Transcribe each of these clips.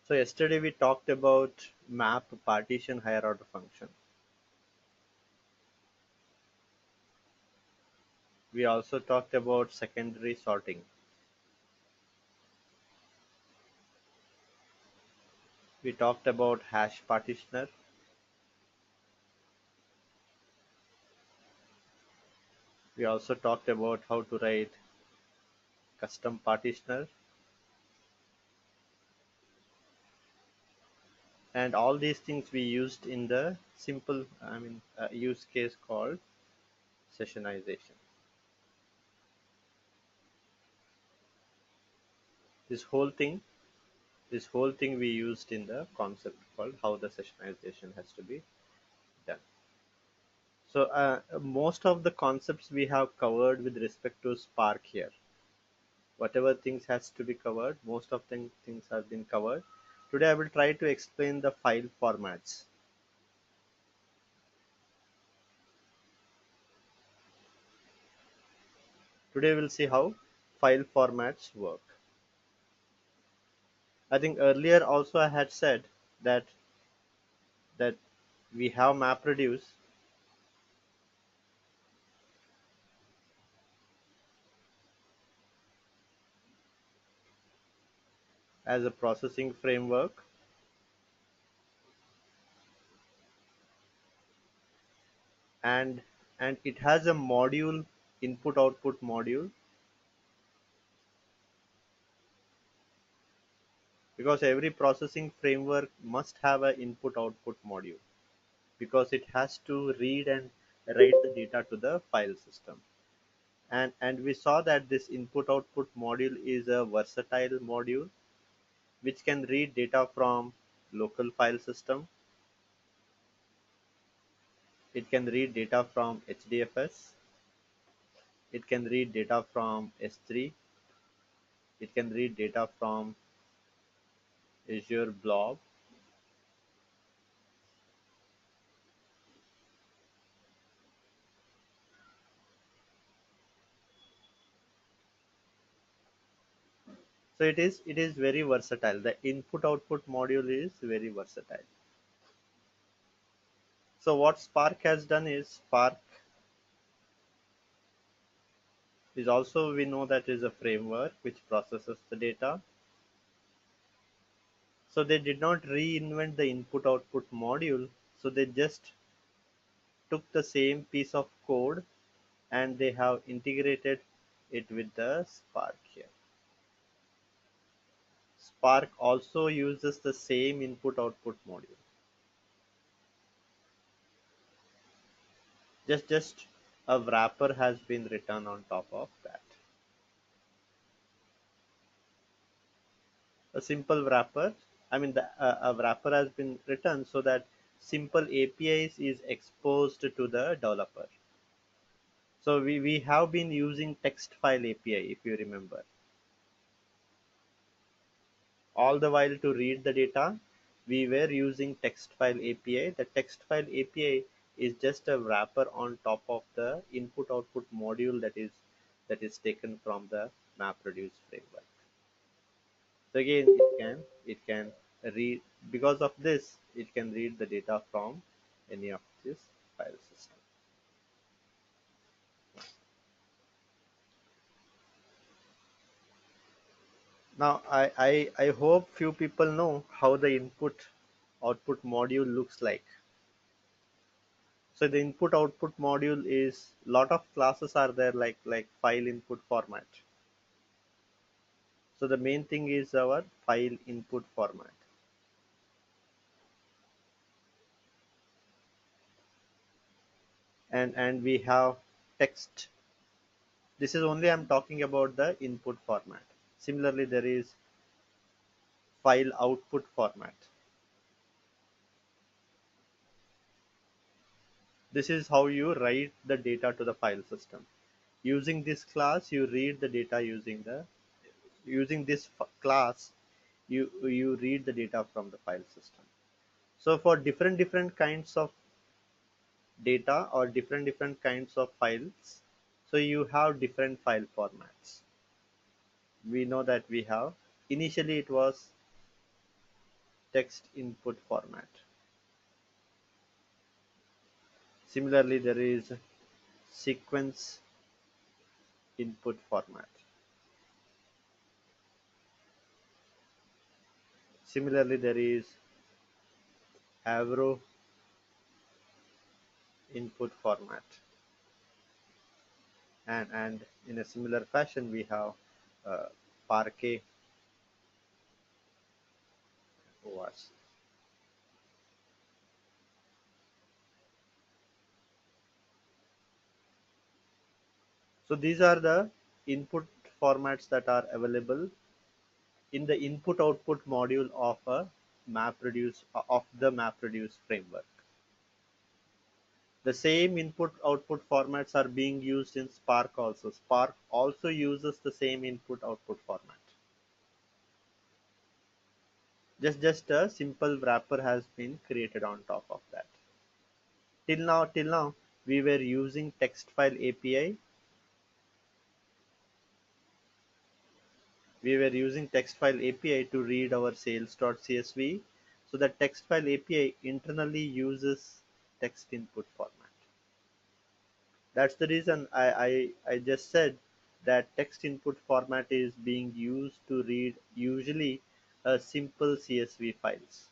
So yesterday we talked about map partition higher order function. We also talked about secondary sorting. We talked about hash partitioner. We also talked about how to write custom partitioner, and all these things we used in the simple use case called sessionization. This whole thing this whole thing we used in the concept called how the sessionization has to be done. So most of the concepts we have covered with respect to Spark here. Whatever things has to be covered, most of the things have been covered. Today I will try to explain the file formats. Today we'll see how file formats work. I think earlier also I had said that that we have MapReduce as a processing framework, and it has a module, input output module, because every processing framework must have an input output module, because it has to read and write the data to the file system. And we saw that this input output module is a versatile module which can read data from local file system. It can read data from HDFS. It can read data from S3. It can read data from Azure Blob. So it is very versatile. The input output module is very versatile. So what Spark has done is, Spark is also, we know that is a framework which processes the data. So they did not reinvent the input output module. So they just took the same piece of code and they have integrated it with the Spark here. Spark also uses the same input output module. Just a wrapper has been written on top of that. A simple wrapper, a wrapper has been written so that simple APIs is exposed to the developer. So we have been using text file API, if you remember. All the while to read the data, we were using text file API. The text file API is just a wrapper on top of the input output module that is taken from the MapReduce framework. So again, it can read, because of this it can read the data from any of this file system. Now I hope few people know how the input output module looks like. So the input output module is, lot of classes are there, like file input format. So the main thing is our file input format, and we have text. This is only I'm talking about the input format. Similarly, there is file output format. This is how you write the data to the file system. Using this class, you read the data using this class, you read the data from the file system. So for different kinds of data or different kinds of files, so you have different file formats. We know that we have, initially it was text input format. Similarly, there is sequence input format. Similarly, there is arrow input format, and in a similar fashion we have parquet OS. So these are the input formats that are available in the input output module of a MapReduce of the MapReduce framework. The same input output formats are being used in Spark also. Spark also uses the same input output format. Just a simple wrapper has been created on top of that. Till now we were using text file API. We were using text file API to read our sales.csv. So the text file API internally uses text input format. That's the reason I just said that text input format is being used to read usually a simple CSV files,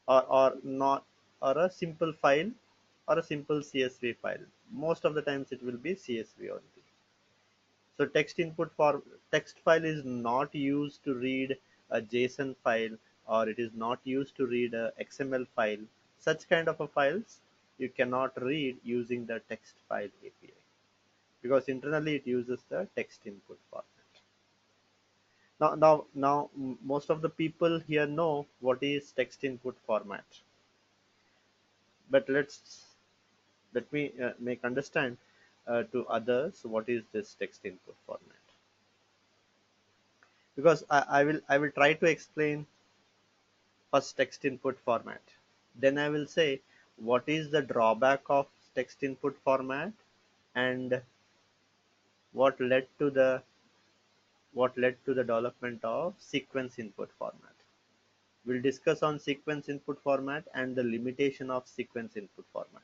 or not, or a simple file, or a simple CSV file. Most of the times it will be CSV only. So text file is not used to read a JSON file, or it is not used to read a XML file. Such kind of a files you cannot read using the text file API, because internally it uses the text input format. Now, most of the people here know what is text input format, but let me make understand to others what is this text input format, because I will try to explain first text input format. Then I will say what is the drawback of text input format, and what led to the development of sequence input format. We'll discuss on sequence input format and the limitation of sequence input format.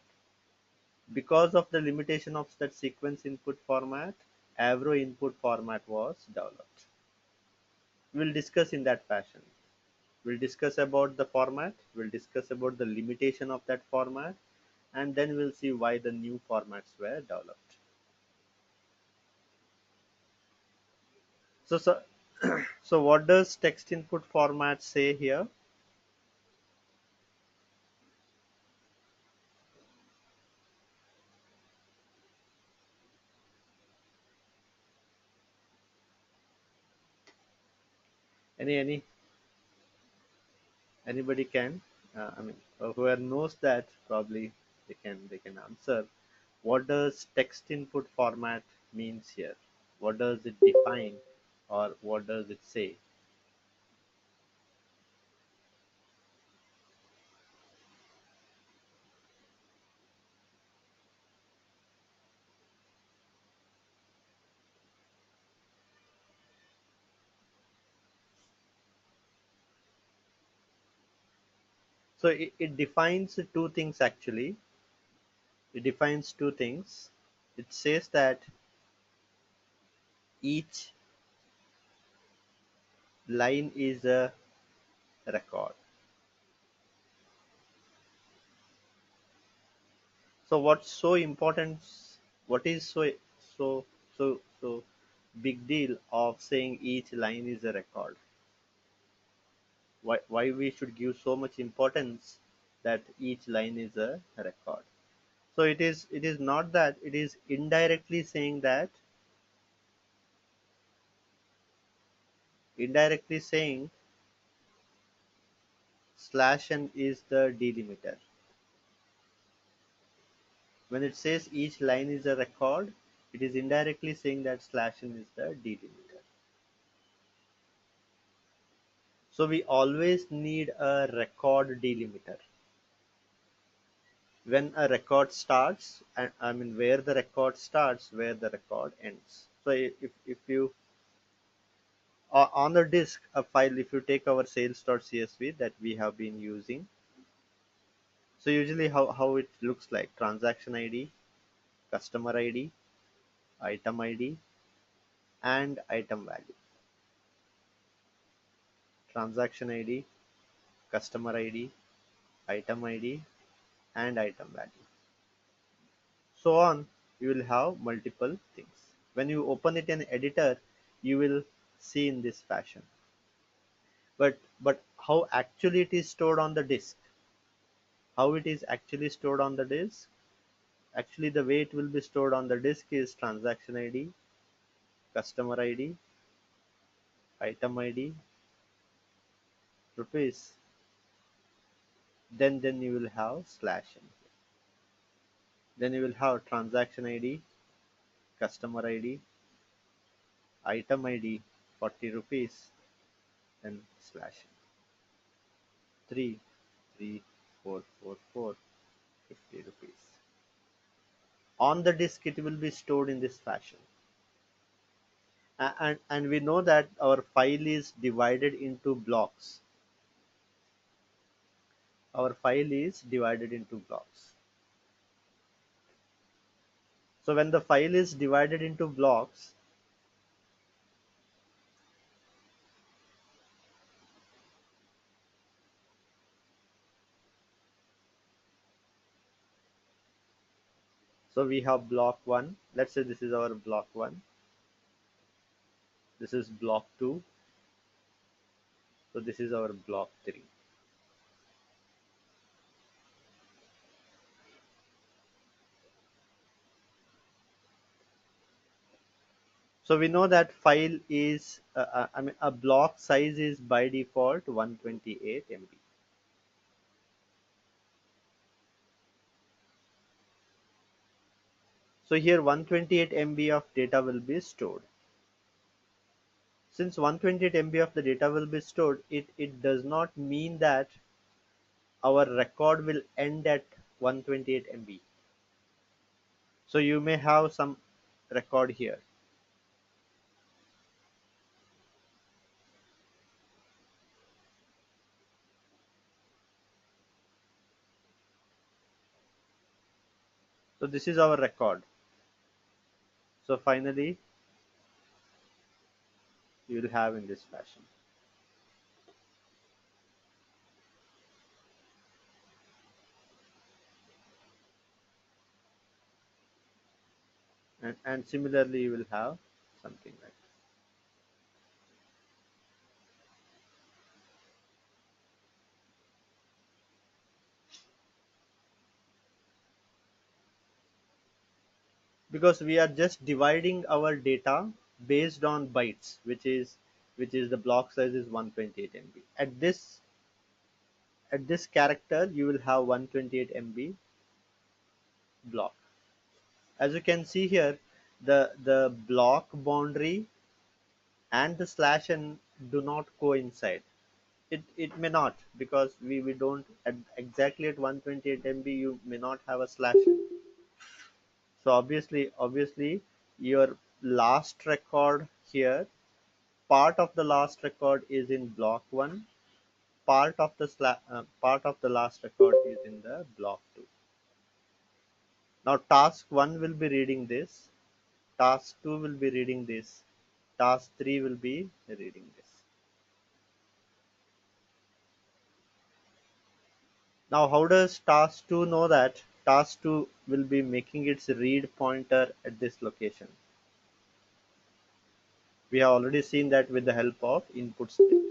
Because of the limitation of that sequence input format, Avro input format was developed. We'll discuss in that fashion. We'll discuss about the format, we'll discuss about the limitation of that format, and then we'll see why the new formats were developed. So so what does text input format say here? Any anybody can, I mean, whoever knows that, probably they can answer. What does text input format means here? What does it define, or what does it say? So it defines two things actually. It defines two things. It says that each line is a record. So what's so important? What is so so big deal of saying each line is a record? Why we should give so much importance that each line is a record? So it is not that, it is indirectly saying that, indirectly saying slash n is the delimiter. When it says each line is a record, it is indirectly saying that slash n is the delimiter. So we always need a record delimiter. When a record starts, and I mean where the record starts, where the record ends. So if you On the disk a file, if you take our sales.csv that we have been using, so usually how it looks like: transaction id, customer id, item id, and item value. Transaction id, customer id, item id, and item value, so on. You will have multiple things. When you open it in editor, you will see in this fashion. But how actually it is stored on the disk? How it is actually stored on the disk? Actually, the way it will be stored on the disk is transaction id, customer id, item id, rupees. Then you will have slash in here. Then you will have transaction id, customer id, item id, 40 rupees, then slash in. 3, 3, 4, 4, 4, 50 rupees. On the disk, it will be stored in this fashion. And we know that our file is divided into blocks. Our file is divided into blocks. So when the file is divided into blocks, so we have block 1. Let's say this is our block 1. This is block 2. So this is our block 3. So we know that file is, I mean, a block size is by default 128 MB. So here 128 MB of data will be stored. Since 128 MB of the data will be stored, it does not mean that our record will end at 128 MB. So you may have some record here. So this is our record. So finally, you will have in this fashion. And similarly, you will have something like this. Because we are just dividing our data based on bytes, which is the block size is 128 MB. At this character, you will have 128 MB block. As you can see here, the block boundary and the slash n do not coincide. It may not, because we don't exactly at 128 MB you may not have a slash n. So obviously your last record here, part of the last record is in block 1, part of the last record is in the block 2. Now task 1 will be reading this, task 2 will be reading this, task 3 will be reading this. Now how does task 2 know that task 2 will be making its read pointer at this location? We have already seen that with the help of input split.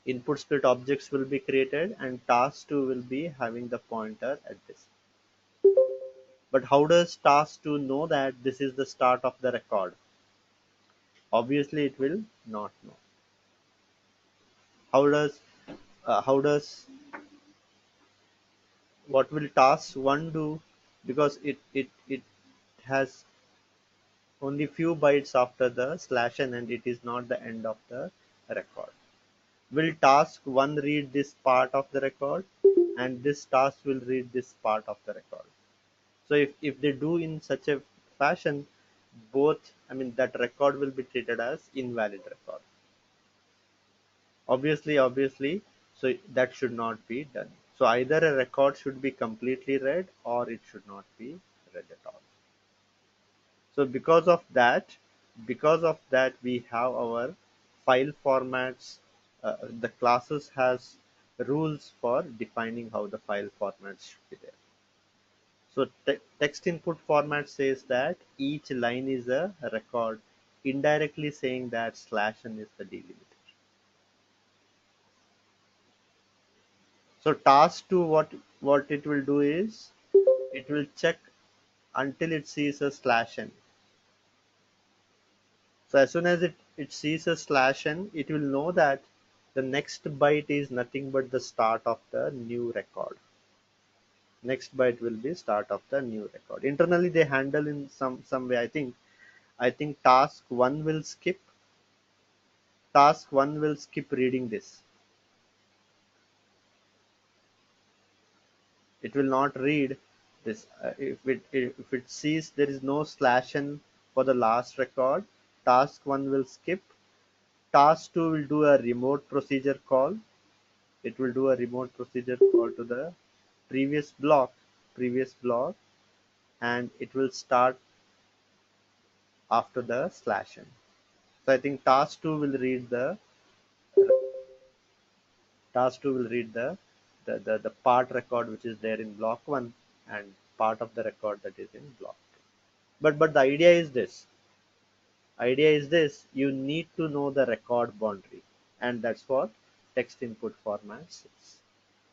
Input split objects will be created and task 2 will be having the pointer at this. But how does task 2 know that this is the start of the record? Obviously it will not know. How does what will task 1 do? Because it has only few bytes after the slash n and it is not the end of the record. Will task 1 read this part of the record and this task will read this part of the record? So if they do in such a fashion, both, that record will be treated as invalid record. Obviously, so that should not be done. So either a record should be completely read or it should not be read at all. So because of that we have our file formats. The classes has rules for defining how the file formats should be there. So text input format says that each line is a record, indirectly saying that /n is the delimiter. So task 2, what it will do is it will check until it sees a /n. So as soon as it sees a /n, it will know that the next byte is nothing but the start of the new record. Next byte will be start of the new record. Internally they handle in some way. I think task one will skip reading this. It will not read this. If it sees there is no /n for the last record, task 1 will skip. Task 2 will do a remote procedure call. It will do a remote procedure call to the previous block, and it will start after the /n. So I think task 2 will read the part record which is there in block 1 and part of the record that is in block 2. But the idea is this: you need to know the record boundary, and that's what text input format says.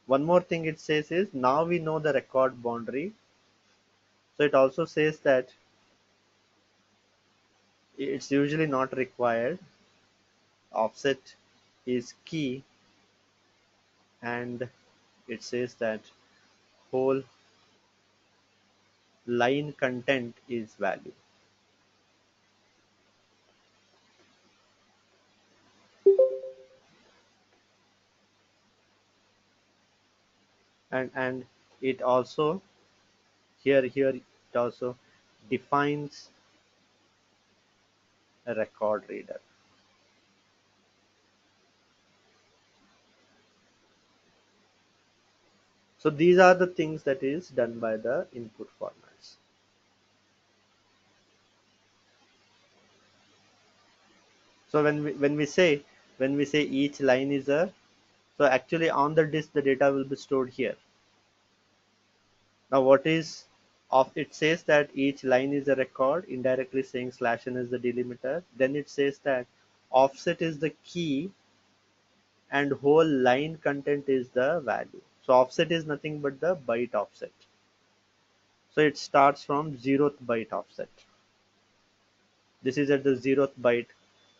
One more thing it says is, now we know the record boundary, so it also says that it's usually not required. Offset is key, and it says that whole line content is value. And it also here it also defines a record reader. So these are the things that is done by the input formats. So when we say each line is a, so actually on the disk the data will be stored here. Now what is of it says that each line is a record, indirectly saying /n is the delimiter. Then it says that offset is the key and whole line content is the value. So offset is nothing but the byte offset. So it starts from 0th byte offset. This is at the 0th byte.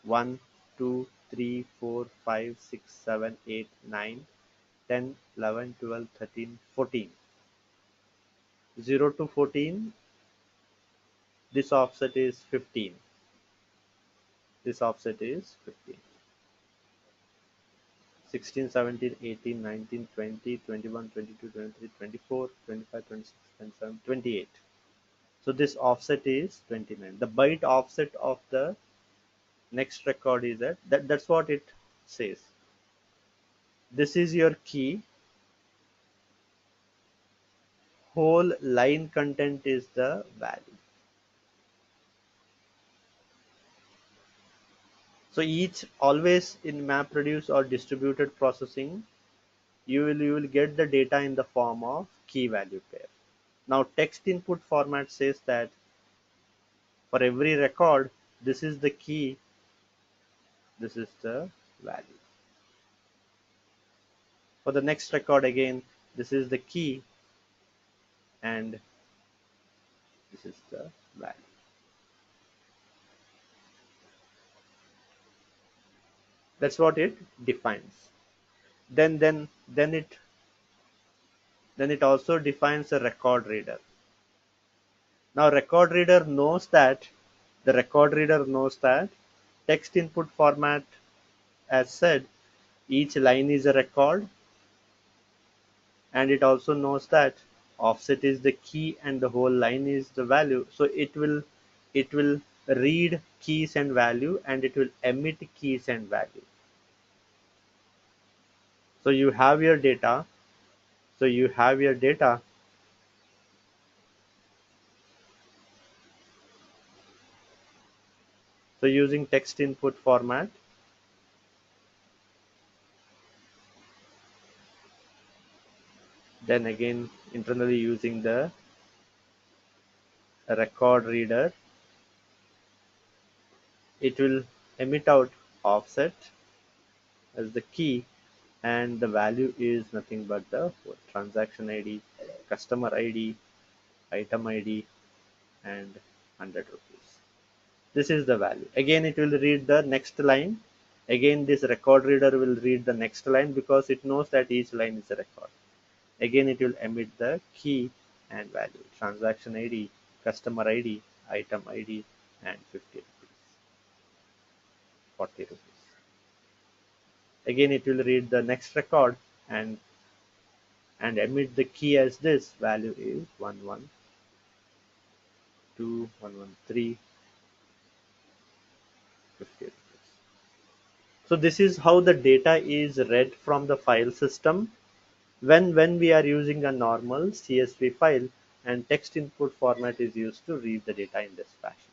1, 2, 3, 4, 5, 6, 7, 8, 9, 10, 11, 12, 13, 14. 0 to 14, this offset is 15. This offset is 15. 16, 17, 18, 19, 20, 21, 22, 23, 24, 25, 26, 27, 28. So this offset is 29. The byte offset of the next record is that's what it says. This is your key. Whole line content is the value. So each always in MapReduce or distributed processing, you will get the data in the form of key value pair. Now text input format says that for every record, this is the key, this is the value. For the next record again, this is the key and this is the value. That's what it defines. Then it also defines a record reader. Now the record reader knows that text input format, as said, each line is a record, and it also knows that offset is the key and the whole line is the value. So it will read keys and value, and it will emit keys and value. So you have your data. So you have your data. So using text input format, then again internally using the record reader, it will emit out offset as the key, and the value is nothing but the transaction ID, customer ID, item ID, and 100 rupees. This is the value. Again it will read the next line. Again this record reader will read the next line because it knows that each line is a record. Again it will emit the key and value, transaction ID, customer ID, item ID, and 50 rupees, 40 rupees. Again it will read the next record and emit the key as this value is 112, 113, 50 rupees. So this is how the data is read from the file system when we are using a normal CSV file, and text input format is used to read the data in this fashion.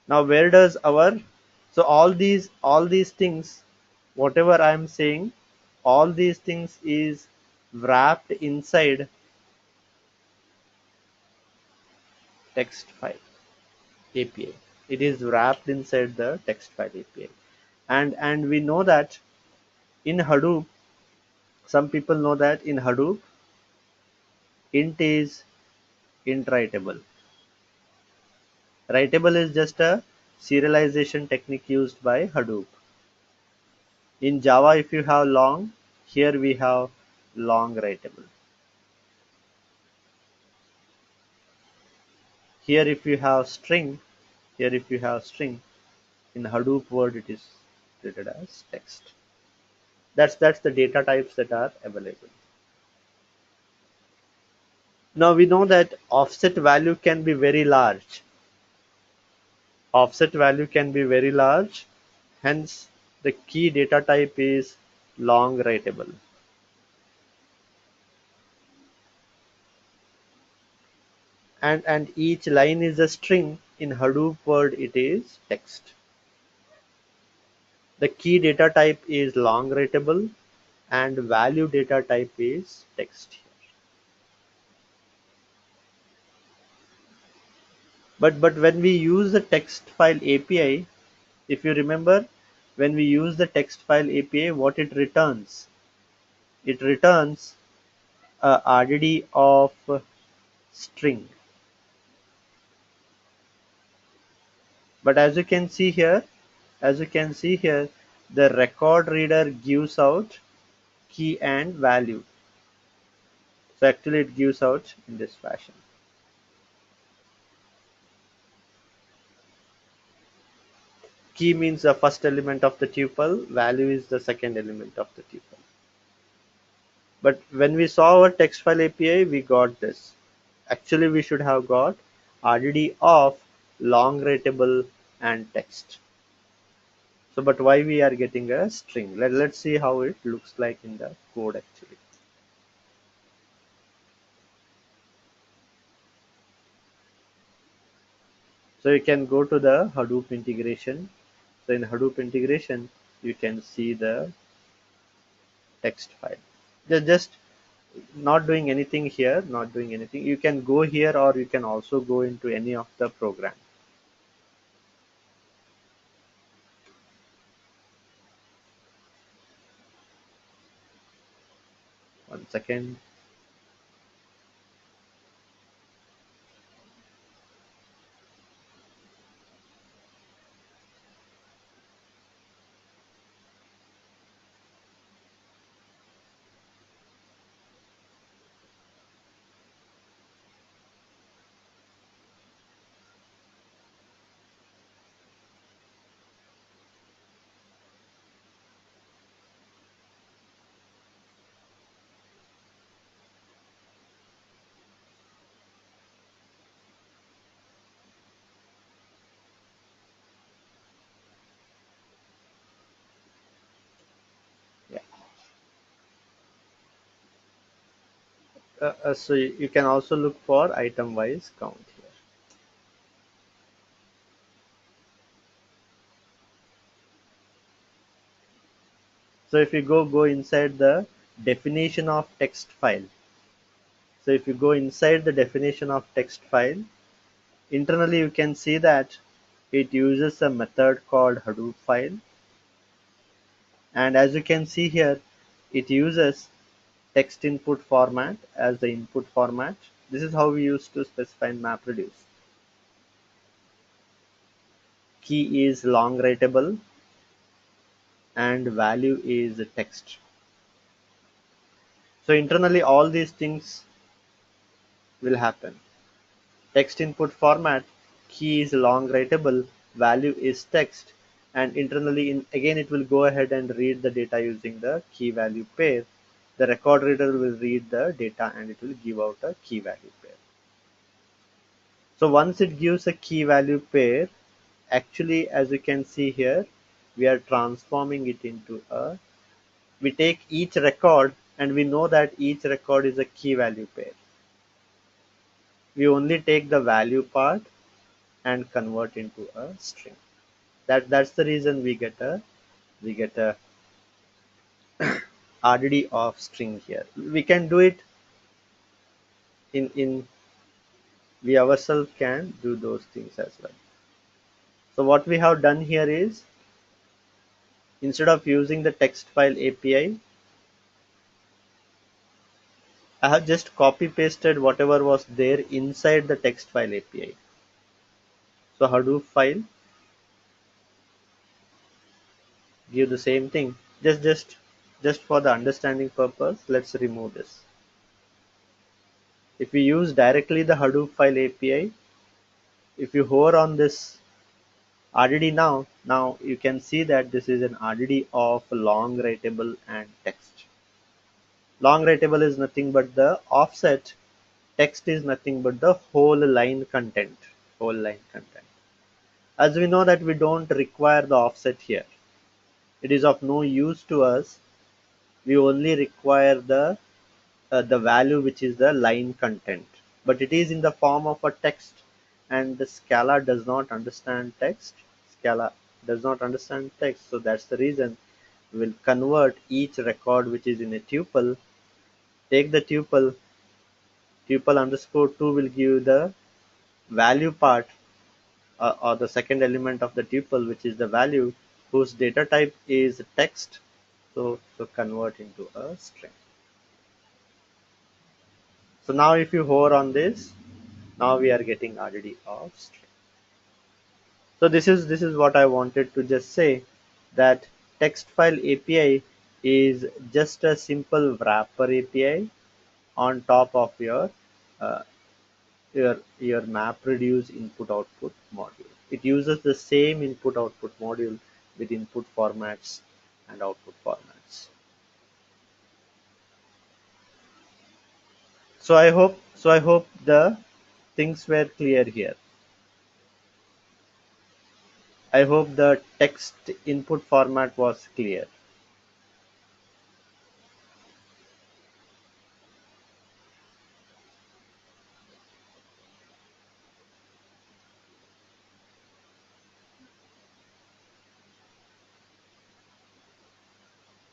Now where does our, so all these things, whatever I am saying, all these things is wrapped inside text file API. It is wrapped inside the text file API. And we know that in Hadoop, some people know that in Hadoop, int is int writable. Writable is just a serialization technique used by Hadoop. In Java, if you have long, here we have long writable. Here if you have string, here if you have string, in Hadoop word it is treated as text. That's the data types that are available. Now we know that offset value can be very large. Offset value can be very large, hence the key data type is long writable. And each line is a string. In Hadoop word it is text. The key data type is long writable and value data type is text. But when we use the text file API, if you remember, when we use the text file API, what it returns? It returns a RDD of string. But as you can see here, the record reader gives out key and value. So actually it gives out in this fashion. Key means the first element of the tuple, value is the second element of the tuple. But when we saw our text file API, we got this. Actually, we should have got RDD of long writable and text. So, but why we are getting a string? Let's see how it looks like in the code actually. So you can go to the Hadoop integration. So in Hadoop integration, you can see the text file. Just not doing anything here, not doing anything. You can go here or you can also go into any of the program. One second. So you can also look for item wise count here. So if you go inside the definition of text file. So if you go inside the definition of text file, internally you can see that it uses a method called Hadoop file, and as you can see here, it uses text input format as the input format. This is how we used to specify in MapReduce. Key is long writable and value is text. So internally all these things will happen. Text input format, key is long writable, value is text, and internally again it will go ahead and read the data using the key value pair. The record reader will read the data and it will give out a key value pair. So once it gives a key value pair, actually as you can see here, we are transforming it into a, we take each record and we know that each record is a key value pair. We only take the value part and convert into a string. That's the reason we get a RDD of string here. We can do it in we ourselves can do those things as well. So what we have done here is, instead of using the text file API, I have just copy pasted whatever was there inside the text file API. So Hadoop file give the same thing. Just for the understanding purpose, let's remove this. If we use directly the Hadoop file API, if you hover on this RDD now you can see that this is an RDD of long writable and text. Long writable is nothing but the offset, text is nothing but the whole line content. Whole line content. As we know that we don't require the offset here. It is of no use to us. We only require the value which is the line content. But it is in the form of a text, and the Scala does not understand text. Scala does not understand text, so that's the reason we'll convert each record which is in a tuple. Take the tuple underscore 2 will give the value part, or the second element of the tuple, which is the value whose data type is text. So convert into a string. So now if you hover on this, now we are getting RDD of string. So this is what I wanted to just say, that text file API is just a simple wrapper API on top of uh, your MapReduce input output module. It uses the same input output module with input formats and output formats. So I hope the things were clear here. I hope the text input format was clear.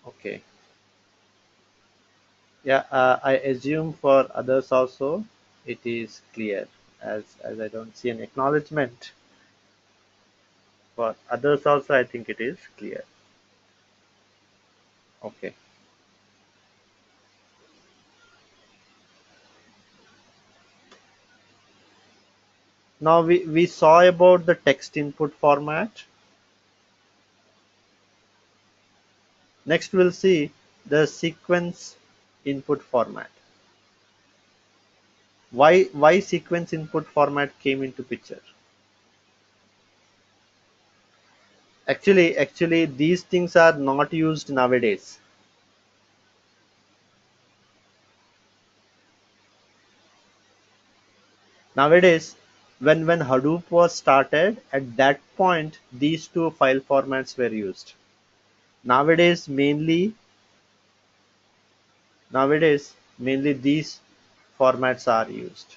Okay. Yeah, I assume for others also it is clear, as I don't see an acknowledgement. For others also I think it is clear. Okay. Now we saw about the text input format. Next we'll see the sequence input format. Why sequence input format came into picture? Actually these things are not used nowadays. Nowadays, when Hadoop was started, at that point these two file formats were used. Nowadays mainly these formats are used.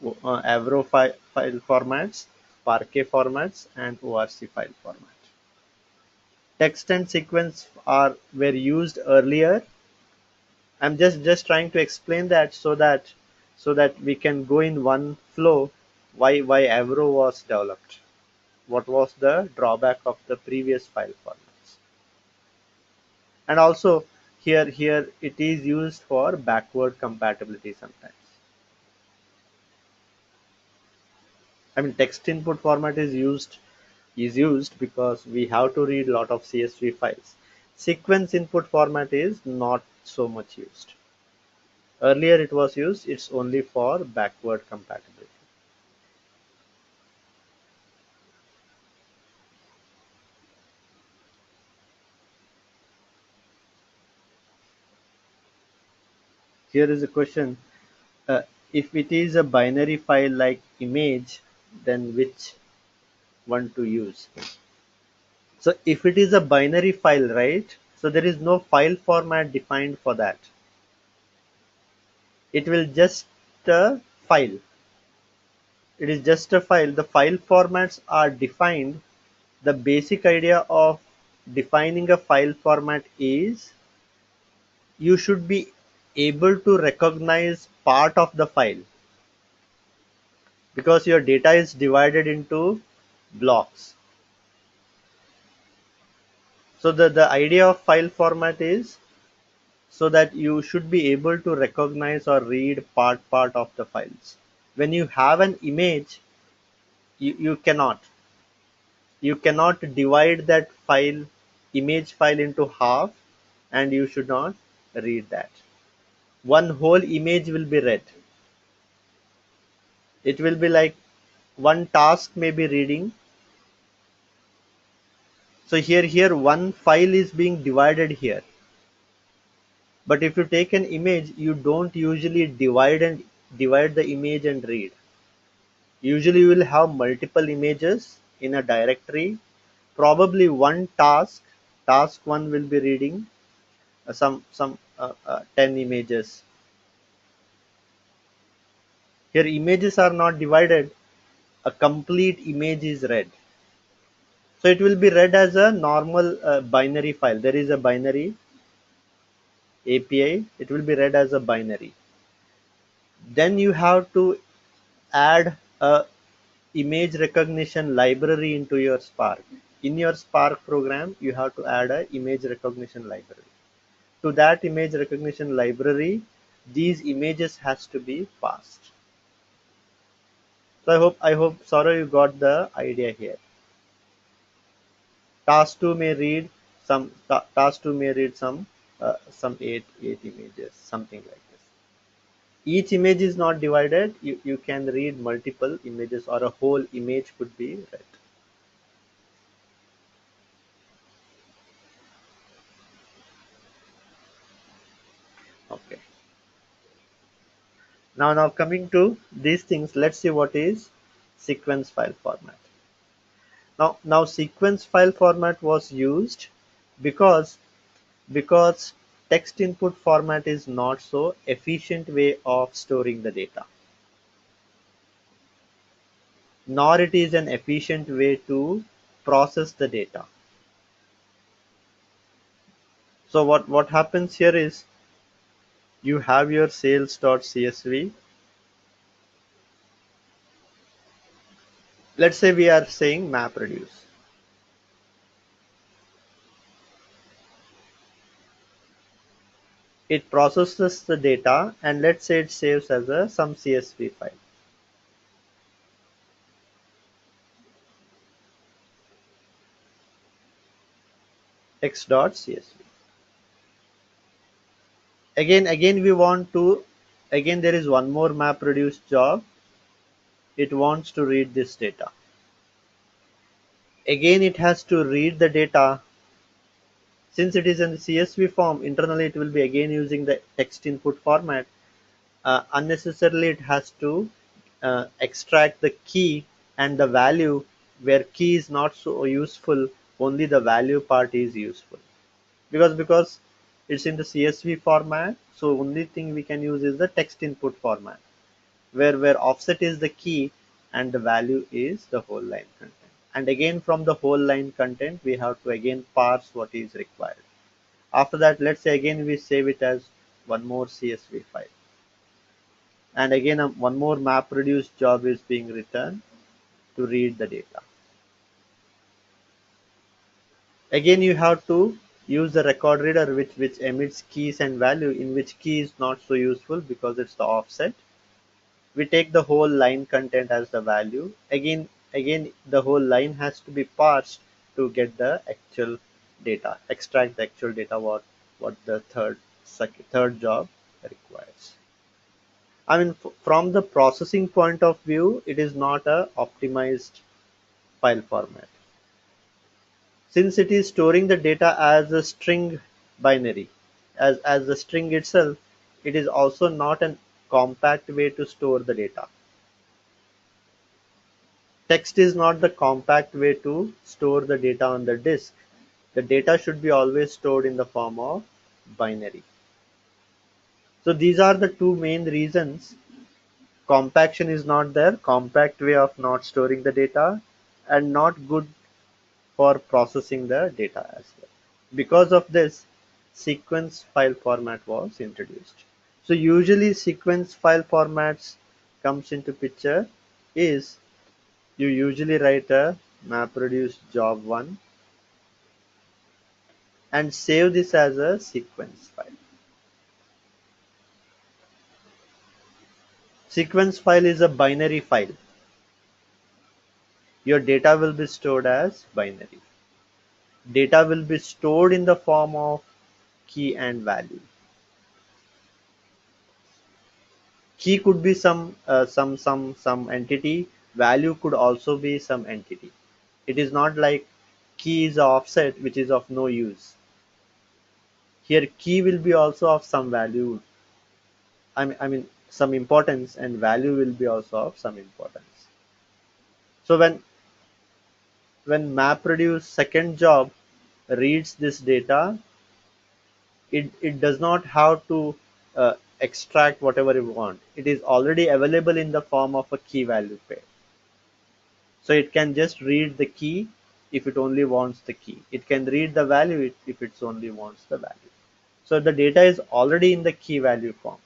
Avro file formats, Parquet formats, and ORC file format. Text and sequence were used earlier. I'm just trying to explain that so that we can go in one flow why Avro was developed. What was the drawback of the previous file formats? And also here it is used for backward compatibility sometimes. I mean, text input format is used because we have to read a lot of CSV files. Sequence input format is not so much used. Earlier it was used, it's only for backward compatibility. Here is a question. If it is a binary file like image, then which one to use? So if it is a binary file, right? So there is no file format defined for that. It will just a file. It is just a file. The file formats are defined. The basic idea of defining a file format is you should be able to recognize part of the file because your data is divided into blocks. So the idea of file format is so that you should be able to recognize or read part of the files. When you have an image, you cannot divide that image file into half, and you should not read that. One whole image will be read. It will be like one task may be reading. So here one file is being divided here. But if you take an image, you don't usually divide the image and read. Usually you will have multiple images in a directory. Probably one task one will be reading some 10 images. Here images are not divided. A complete image is read. So it will be read as a normal binary file. There is a binary API. It will be read as a binary. Then you have to add a image recognition library into your Spark. In your Spark program, you have to add a image recognition library. To that image recognition library, these images has to be passed. So I hope Saurav you got the idea here. Task 2 may read task 2 may read some eight images, something like this. Each image is not divided. You can read multiple images or a whole image could be read. Okay. Now coming to these things, let's see what is sequence file format. Now sequence file format was used because because text input format is not so efficient way of storing the data, nor it is an efficient way to process the data. So what happens here is you have your sales.csv. Let's say we are saying map reduce. It processes the data and let's say it saves as some CSV file. X.csv. Again we want to, again there is one more map reduce job. It wants to read this data. Again it has to read the data. Since it is in the CSV form, internally it will be again using the text input format. Unnecessarily it has to extract the key and the value, where key is not so useful, only the value part is useful. Because It's in the CSV format, so only thing we can use is the text input format, where offset is the key and the value is the whole line content. And again from the whole line content we have to again parse what is required. After that, let's say again we save it as one more CSV file. And again one more map reduce job is being returned to read the data. Again you have to use the record reader which emits keys and value, in which key is not so useful because it's the offset. We take the whole line content as the value. Again the whole line has to be parsed to get the actual data, extract the actual data what the third job requires. I mean, from the processing point of view, it is not a optimized file format. Since it is storing the data as a string binary, as the string itself, it is also not a compact way to store the data. Text is not the compact way to store the data on the disk. The data should be always stored in the form of binary. So these are the two main reasons compaction is not there, compact way of not storing the data, and not good for processing the data as well. Because of this, sequence file format was introduced. So usually sequence file formats comes into picture is you usually write a MapReduce job 1 and save this as a sequence file. Sequence file is a binary file. Your data will be stored as binary. Data will be stored in the form of key and value. Key could be some entity. Value could also be some entity. It is not like key is a offset which is of no use. Here key will be also of some value. I mean some importance, and value will be also of some importance. So when MapReduce second job reads this data, it does not have to extract whatever you want. It is already available in the form of a key value pair. So it can just read the key if it only wants the key. It can read the value if it only wants the value. So the data is already in the key value form.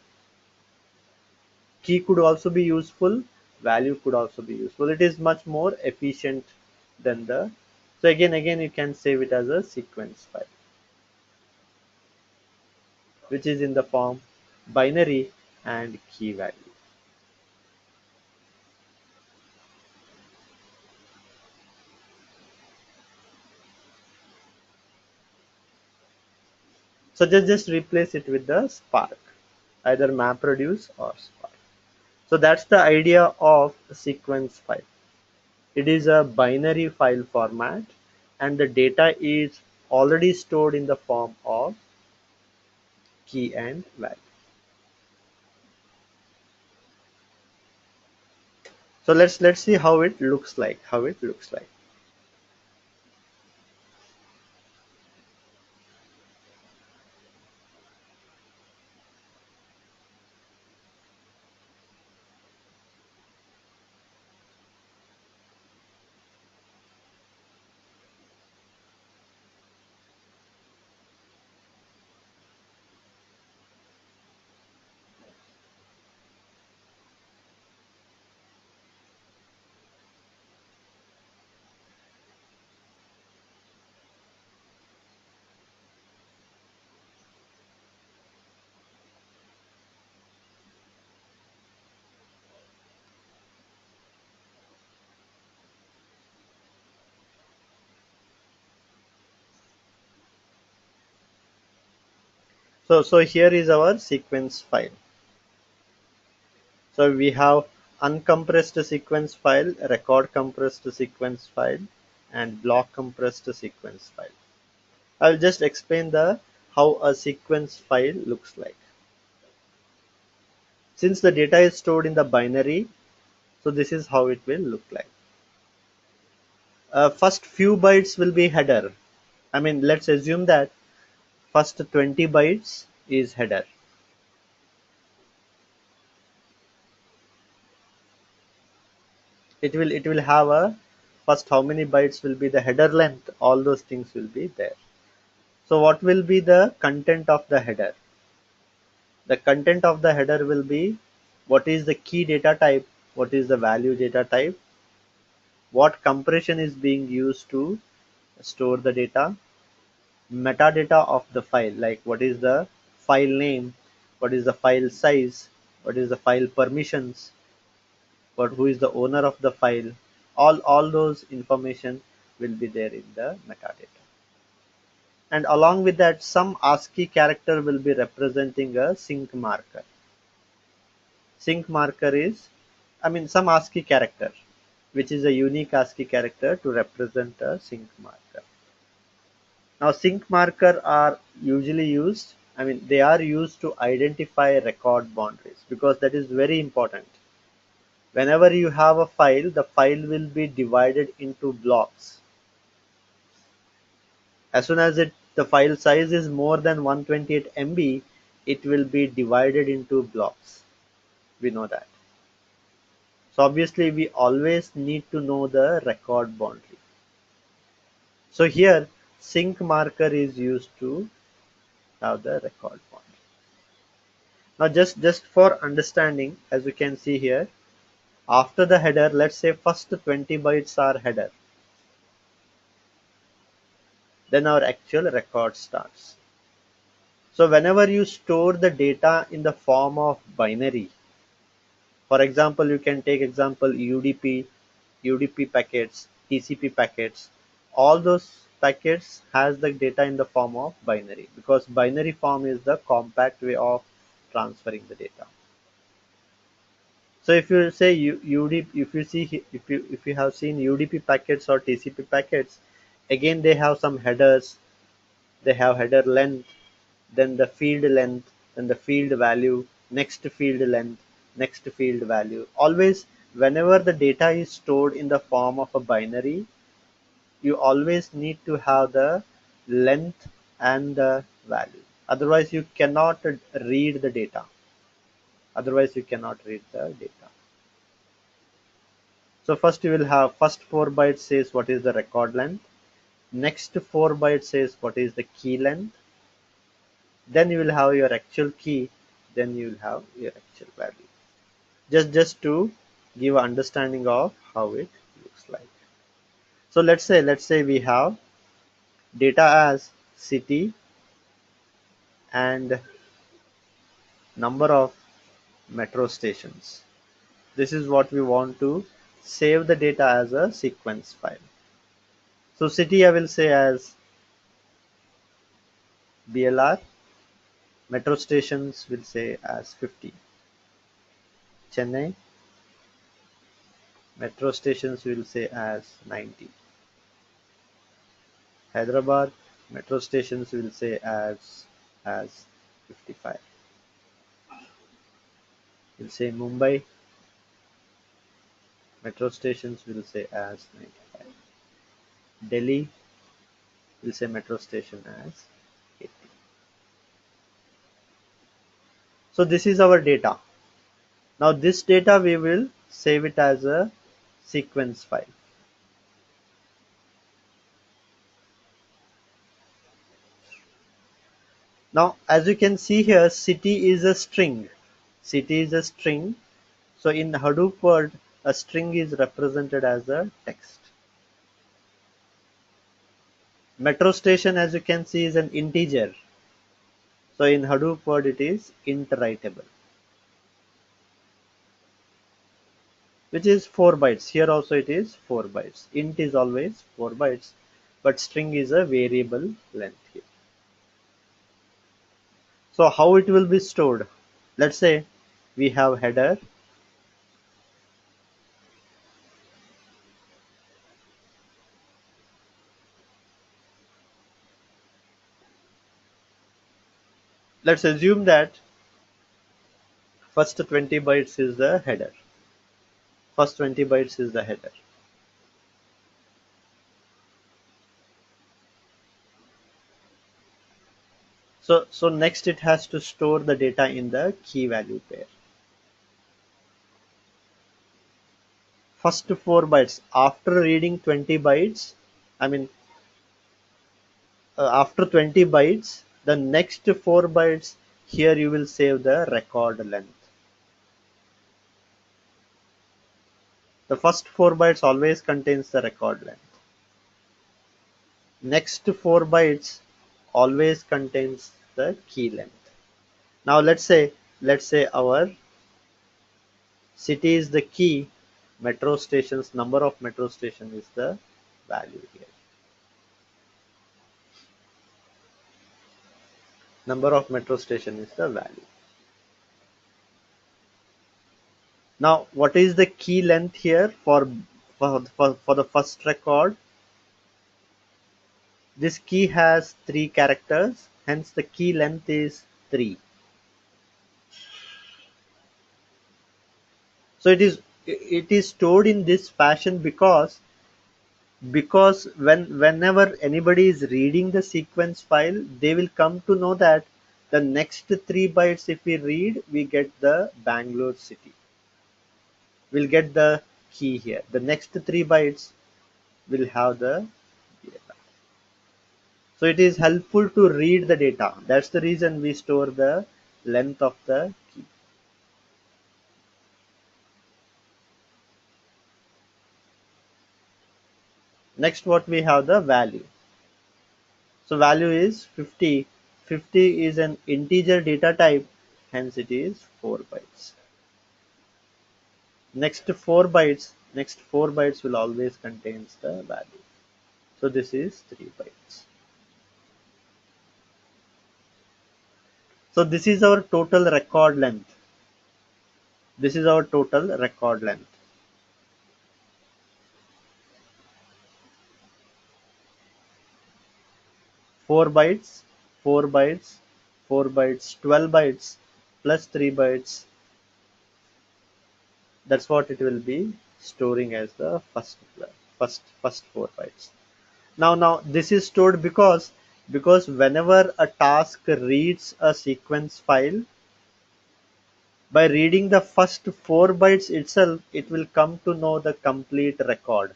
Key could also be useful, value could also be useful. It is much more efficient than the. So again you can save it as a sequence file, which is in the form binary and key value. So just replace it with the Spark, either MapReduce or Spark. So that's the idea of a sequence file. It is a binary file format and the data is already stored in the form of key and value. So let's see how it looks like. So here is our sequence file. So we have uncompressed sequence file, record compressed sequence file, and block compressed sequence file. I'll just explain the how a sequence file looks like. Since the data is stored in the binary, so this is how it will look like. First few bytes will be header. I mean, let's assume that first 20 bytes is header. It will have a first how many bytes will be the header length, all those things will be there. So what will be the content of the header? The content of the header will be what is the key data type, what is the value data type, what compression is being used to store the data, metadata of the file, like what is the file name, what is the file size, what is the file permissions, what who is the owner of the file, all those information will be there in the metadata. And along with that, some ASCII character will be representing a sync marker. Sync marker is, some ASCII character, which is a unique ASCII character to represent a sync marker. Now, sync marker are usually used, they are used to identify record boundaries, because that is very important. Whenever you have a file, the file will be divided into blocks. As soon as the file size is more than 128 MB, it will be divided into blocks. We know that. So obviously we always need to know the record boundary. So here sync marker is used to have the record boundary. Now just for understanding, as you can see here, after the header, let's say first 20 bytes are header. Then our actual record starts. So whenever you store the data in the form of binary, for example, you can take example UDP packets, TCP packets, all those packets has the data in the form of binary, because binary form is the compact way of transferring the data. So if you say UDP, if you have seen UDP packets or TCP packets, again they have some headers, they have header length, then the field length, then the field value, next field length, next field value. Always, whenever the data is stored in the form of a binary, you always need to have the length and the value. Otherwise, you cannot read the data. Otherwise, you cannot read the data. So first you will have first 4 bytes says what is the record length. Next 4 bytes says what is the key length. Then you will have your actual key, then you will have your actual value. Just to give an understanding of how it looks like. So let's say we have data as city and number of metro stations. This is what we want to save the data as a sequence file. So city I will say as BLR, metro stations will say as 50. Chennai, metro stations will say as 90. Hyderabad, metro stations will say as 55. We'll say Mumbai, metro stations will say as 95. Delhi will say metro station as 80. So this is our data. Now this data we will save it as a sequence file. Now as you can see here, city is a string. City is a string. So in Hadoop world, a string is represented as a text. Metro station, as you can see, is an integer. So in Hadoop world it is int writable, which is 4 bytes. Here also it is 4 bytes. Int is always 4 bytes, but string is a variable length here. So how it will be stored? Let's say we have header. Let's assume that first 20 bytes is the header. First 20 bytes is the header. So next it has to store the data in the key value pair. First 4 bytes after reading 20 bytes, I mean after 20 bytes, the next 4 bytes, here you will save the record length. The first 4 bytes always contains the record length. Next 4 bytes always contains the key length. Now let's say our city is the key, metro stations, number of metro station is the value here. Number of metro station is the value. Now what is the key length here for the first record? This key has 3 characters, hence the key length is 3. So it is stored in this fashion because whenever anybody is reading the sequence file, they will come to know that the next 3 bytes if we read, we get the Bangalore city. We'll get the key here. The next 3 bytes will have the data. So it is helpful to read the data. That's the reason we store the length of the key. Next what we have the value. So value is 50. 50 is an integer data type, hence it is 4 bytes. Next 4 bytes will always contains the value. So this is 3 bytes. So this is our total record length. This is our total record length. 4 bytes, 4 bytes, 4 bytes, 12 bytes plus 3 bytes. That's what it will be storing as the first 4 bytes. Now this is stored because whenever a task reads a sequence file, by reading the first 4 bytes itself, it will come to know the complete record.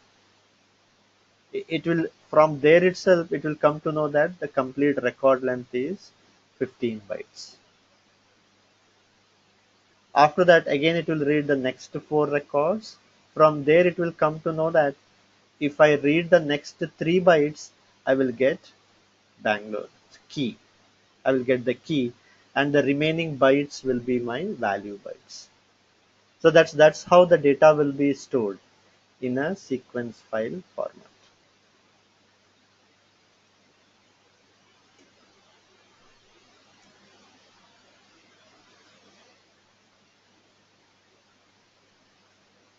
It will, from there itself, it will come to know that the complete record length is 15 bytes. After that, again it will read the next 4 records. From there it will come to know that if I read the next 3 bytes, I will get Bangalore key. I will get the key, and the remaining bytes will be my value bytes. So that's how the data will be stored in a sequence file format.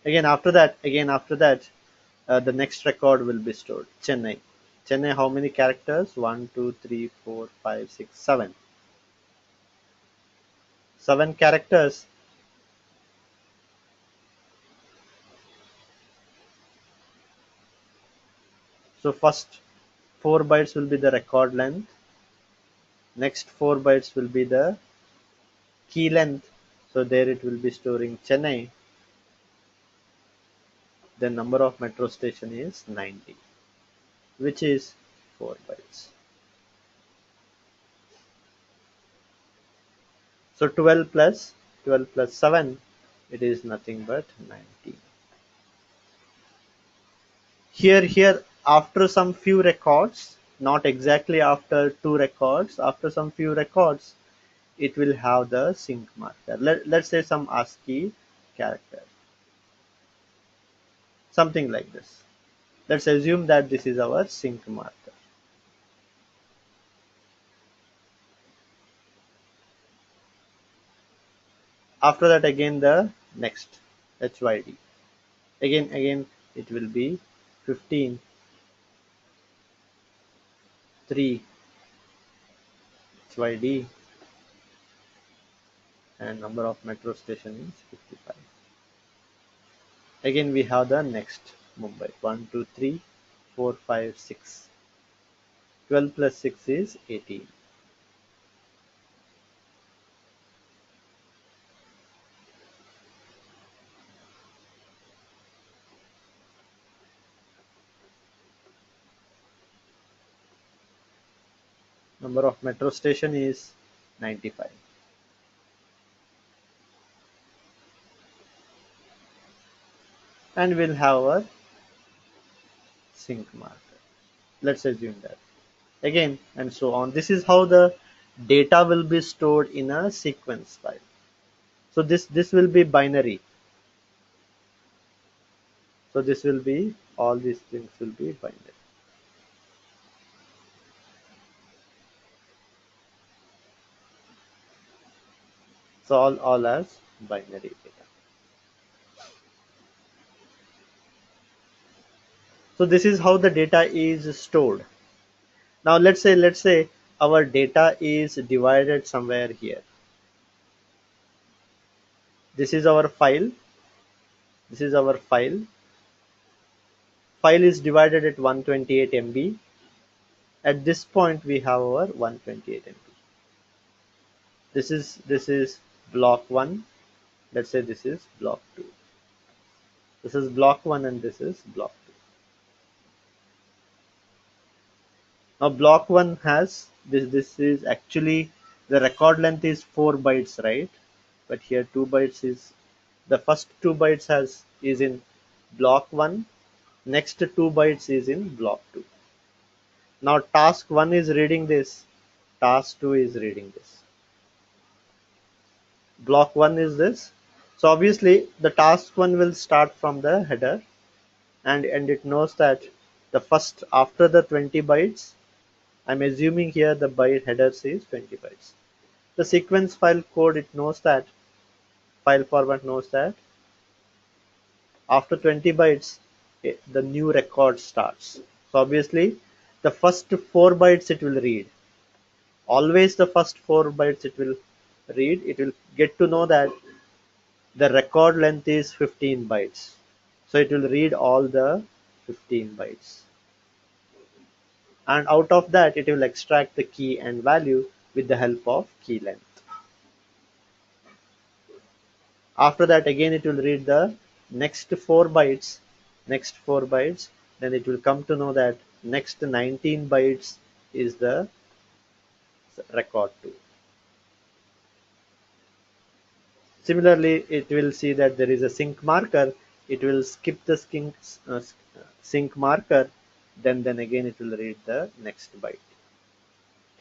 Again after that, the next record will be stored. Chennai. Chennai, how many characters? 1, 2, 3, 4, 5, 6, 7. 7 characters. So first 4 bytes will be the record length. Next 4 bytes will be the key length. So there it will be storing Chennai. The number of metro station is 90, which is 4 bytes. So 12 plus 7, it is nothing but 19. Here after some few records, not exactly after 2 records, after some few records, it will have the sync marker. Let's say some ASCII character, something like this. Let's assume that this is our sync marker. After that, again the next HYD. Again it will be 15, 3 HYD, and number of metro station is 55. Again we have the next Mumbai. 1, 2, 3, 4, 5, 6. 12 plus 6 is 18. Number of metro station is 95. And we'll have a sync marker. Let's assume that. Again, and so on. This is how the data will be stored in a sequence file. So this will be binary. So this will be, all these things will be binary. So all as binary data. So this is how the data is stored. Now let's say our data is divided somewhere here. This is our file. This is our file. File is divided at 128 MB. At this point we have our 128 MB. This is block 1. Let's say this is block 2. This is block 1 and this is block 2. Now block 1 has this is actually, the record length is 4 bytes, right? But here 2 bytes is, the first 2 bytes is in block 1, next 2 bytes is in block 2. Now task 1 is reading this, task 2 is reading this. Block 1 is this. So obviously the task 1 will start from the header, and it knows that the first, after the 20 bytes, I'm assuming here the byte header is 20 bytes. The sequence file code, it knows that, file format knows that after 20 bytes the new record starts. So obviously the first 4 bytes it will read. Always the first 4 bytes it will read. It will get to know that the record length is 15 bytes. So it will read all the 15 bytes. And out of that it will extract the key and value with the help of key length. After that again it will read the next 4 bytes, then it will come to know that next 19 bytes is the record 2. Similarly, it will see that there is a sync marker, it will skip the sync marker, then again it will read the next byte.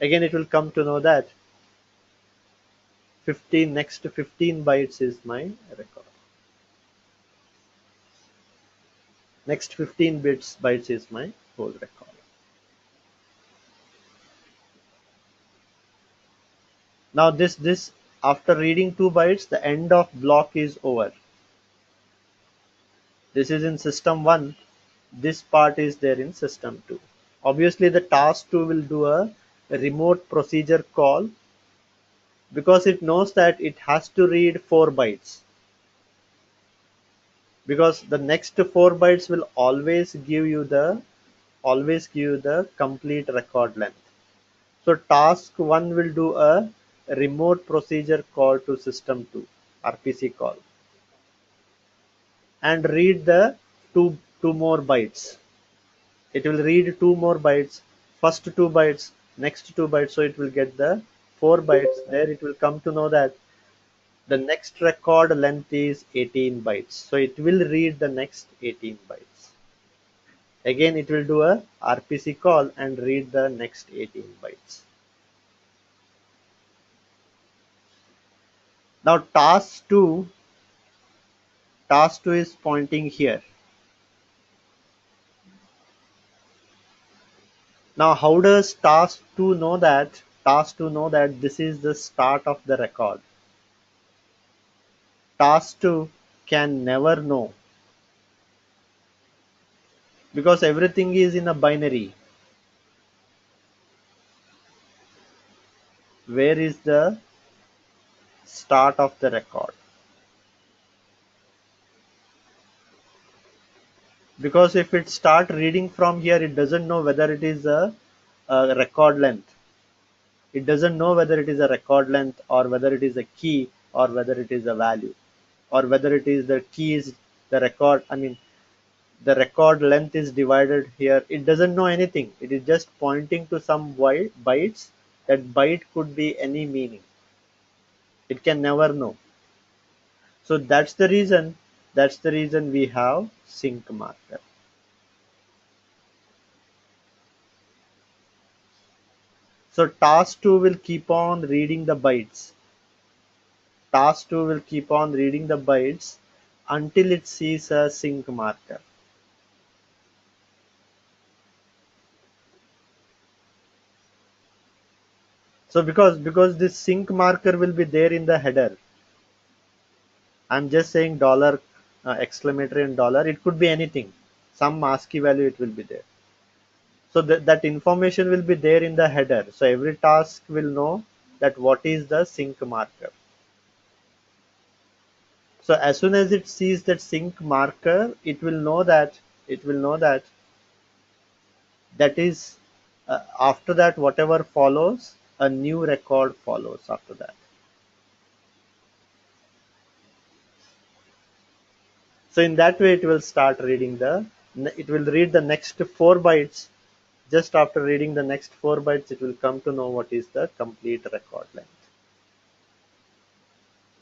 Again it will come to know that next 15 bytes is my record. Next 15 bytes is my whole record. Now this after reading 2 bytes, the end of block is over. This is in system 1. This part is there in system 2. Obviously the task 2 will do a remote procedure call, because it knows that it has to read 4 bytes. Because the next 4 bytes will always give you the complete record length. So task 1 will do a remote procedure call to system 2, RPC call, and read the two more bytes. It will read 2 more bytes, first 2 bytes, next 2 bytes, so it will get the 4 bytes. There it will come to know that the next record length is 18 bytes, so it will read the next 18 bytes. Again it will do a RPC call and read the next 18 bytes. Now task 2 is pointing here. Now how does task 2 know that? Task 2 know that this is the start of the record. Task 2 can never know, because everything is in a binary. Where is the start of the record? Because if it start reading from here, it doesn't know whether it is a record length. It doesn't know whether it is a record length, or whether it is a key, or whether it is a value, or whether it is the key is the record. I mean, the record length is divided here. It doesn't know anything. It is just pointing to some bytes That byte could be any meaning. It can never know. So that's the reason we have sync marker. So task 2 will keep on reading the bytes. Task 2 will keep on reading the bytes until it sees a sync marker. So because this sync marker will be there in the header, I'm just saying dollar exclamatory and dollar. It could be anything. Some ASCII value it will be there. So that information will be there in the header. So every task will know that what is the sync marker. So as soon as it sees that sync marker, it will know that that is after that whatever follows, a new record follows after that. So in that way, it will read the next 4 bytes. Just after reading the next 4 bytes, it will come to know what is the complete record length.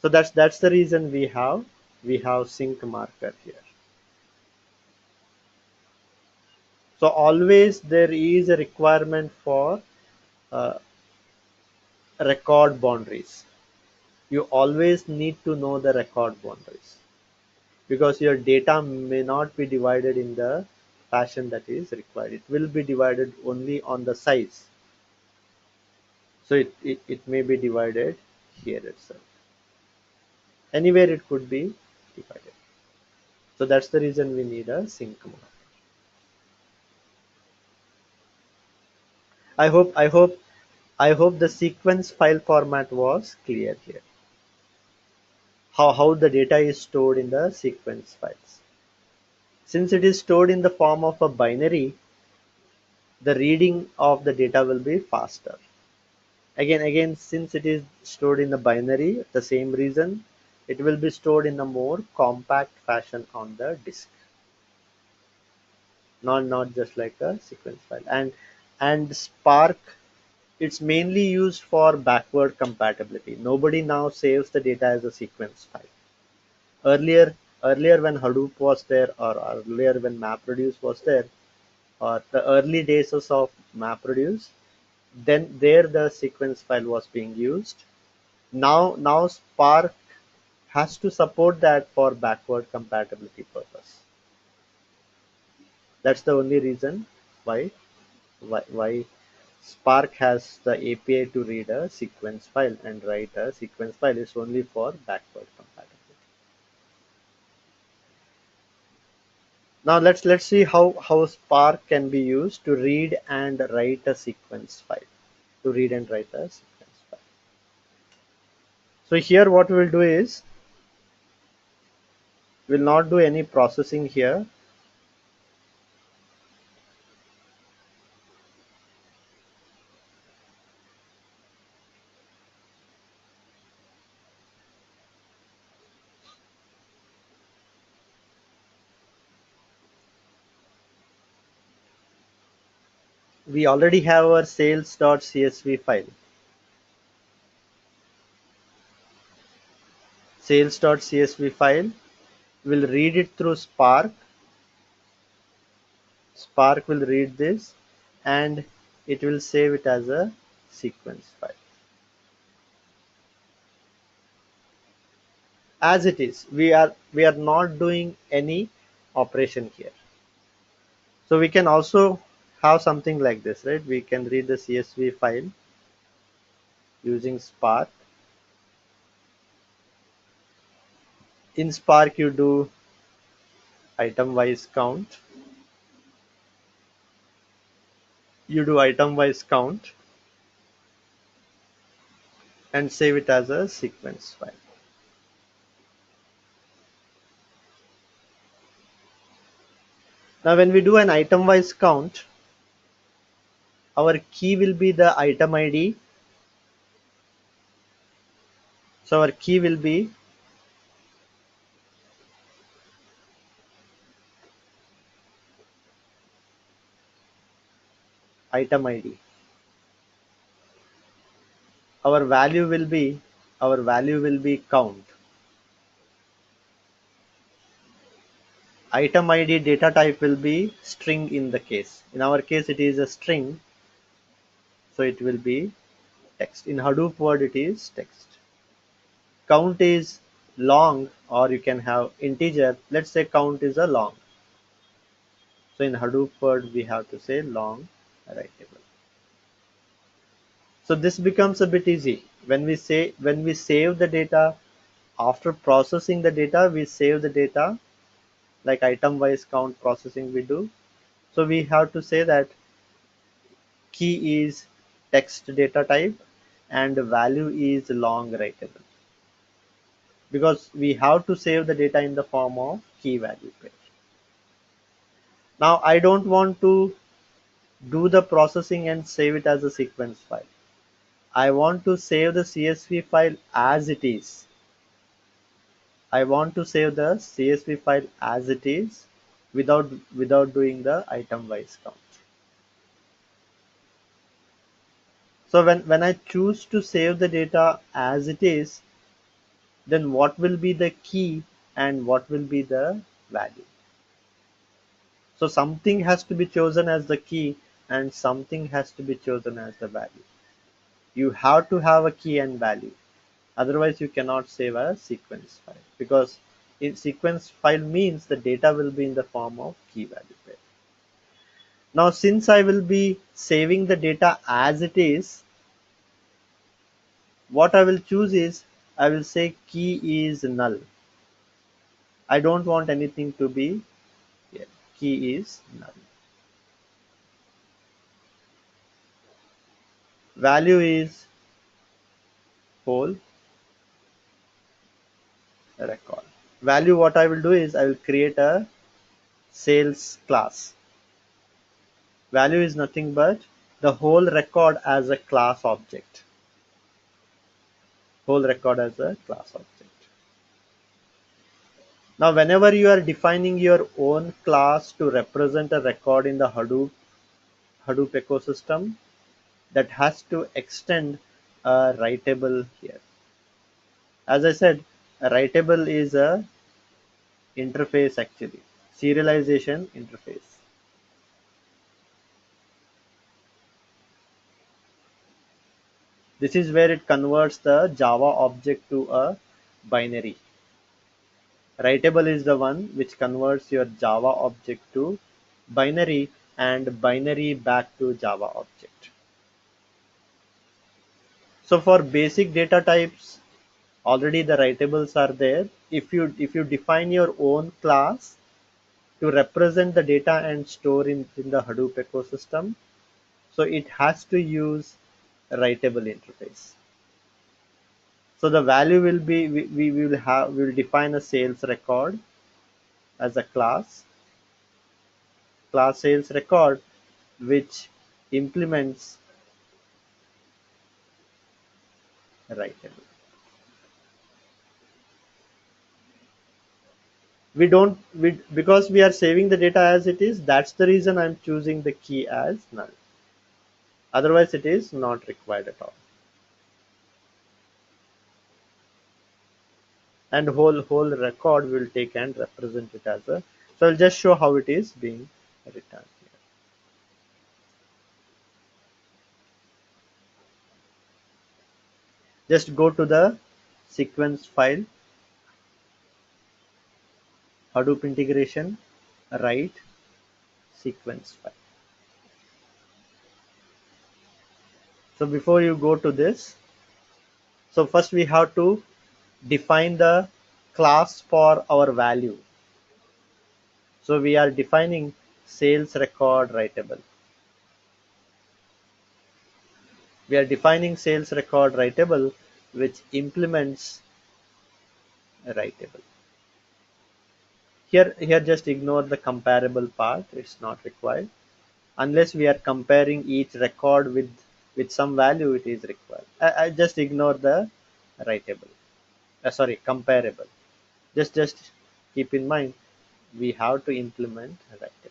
So that's the reason we have sync marker here. So always there is a requirement for uh, record boundaries. You always need to know the record boundaries because your data may not be divided in the fashion that is required. It will be divided only on the size. So it may be divided here itself. Anywhere it could be divided. So that's the reason we need a sync mode. I hope the sequence file format was clear here. How the data is stored in the sequence files. Since it is stored in the form of a binary, the reading of the data will be faster. Again, since it is stored in the binary, the same reason it will be stored in a more compact fashion on the disk. Not just like a sequence file. And Spark, it's mainly used for backward compatibility. Nobody now saves the data as a sequence file. Earlier when Hadoop was there, or earlier when MapReduce was there, or the early days of MapReduce, then there the sequence file was being used. Now Spark has to support that for backward compatibility purpose. That's the only reason why Spark has the API to read a sequence file and write a sequence file is only for backward compatibility. Now let's see how Spark can be used to read and write a sequence file. To read and write a sequence file. So here what we will do is we will not do any processing here. We already have our sales.csv file. Sales.csv file will read it through Spark. Spark will read this and it will save it as a sequence file. As it is, we are not doing any operation here. So we can also have something like this, right? We can read the CSV file using Spark. In Spark, you do item wise count. And save it as a sequence file. Now, when we do an item wise count, our key will be the item ID. So our key will be item ID. our value will be count. Item ID data type will be string in the case. In our case, it is a string, so it will be text. In Hadoop word, it is text. Count is long, or you can have integer. Let's say count is a long. So in Hadoop word, we have to say long writable. So this becomes a bit easy when we save the data. After processing the data, we save the data like item wise count processing we do. So we have to say that key is text data type and value is long writable, because we have to save the data in the form of key value pair. Now I don't want to do the processing and save it as a sequence file. I want to save the CSV file as it is. I want to save the CSV file as it is without doing the item wise count. So when I choose to save the data as it is, then what will be the key and what will be the value? So something has to be chosen as the key and something has to be chosen as the value. You have to have a key and value. Otherwise, you cannot save a sequence file, because in sequence file means the data will be in the form of key value pair. Now, since I will be saving the data as it is, what I will choose is I will say key is null. I don't want anything to be here. Key is null. Value is whole record. Value, what I will do is I will create a sales class. Value is nothing but the whole record as a class object. Whole record as a class object. Now, whenever you are defining your own class to represent a record in the Hadoop ecosystem, that has to extend a writable here. As I said, a writable is a interface actually, serialization interface. This is where it converts the Java object to a binary. Writable is the one which converts your Java object to binary and binary back to Java object. So for basic data types, already the writables are there. If you define your own class to represent the data and store in the Hadoop ecosystem, so it has to use a writable interface. So the value will be we will define a sales record as a class sales record, which implements writable. We don't because we are saving the data as it is. That's the reason I'm choosing the key as null. Otherwise, it is not required at all. And whole record will take and represent it as a. So I'll just show how it is being written here. Just go to the sequence file, Hadoop integration, write sequence file. So before you go to this, so first we have to define the class for our value. So we are defining sales record writable. We are defining sales record writable, which implements writable. Here just ignore the comparable part. It's not required. Unless we are comparing each record with some value, it is required. I just ignore the writable. Sorry, comparable. Just keep in mind we have to implement writable.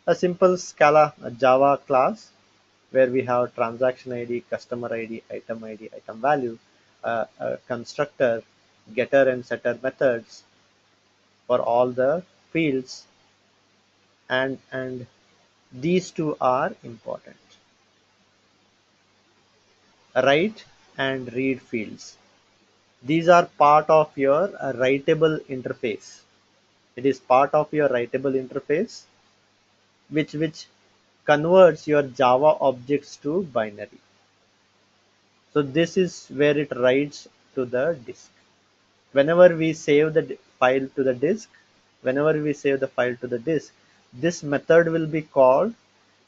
A simple Scala, a Java class where we have transaction ID, customer ID, item value, a constructor, getter and setter methods for all the fields, and these two are important. Write and read fields. These are part of your writable interface. It is part of your writable interface which converts your Java objects to binary. So this is where it writes to the disk. Whenever we save the file to the disk, this method will be called,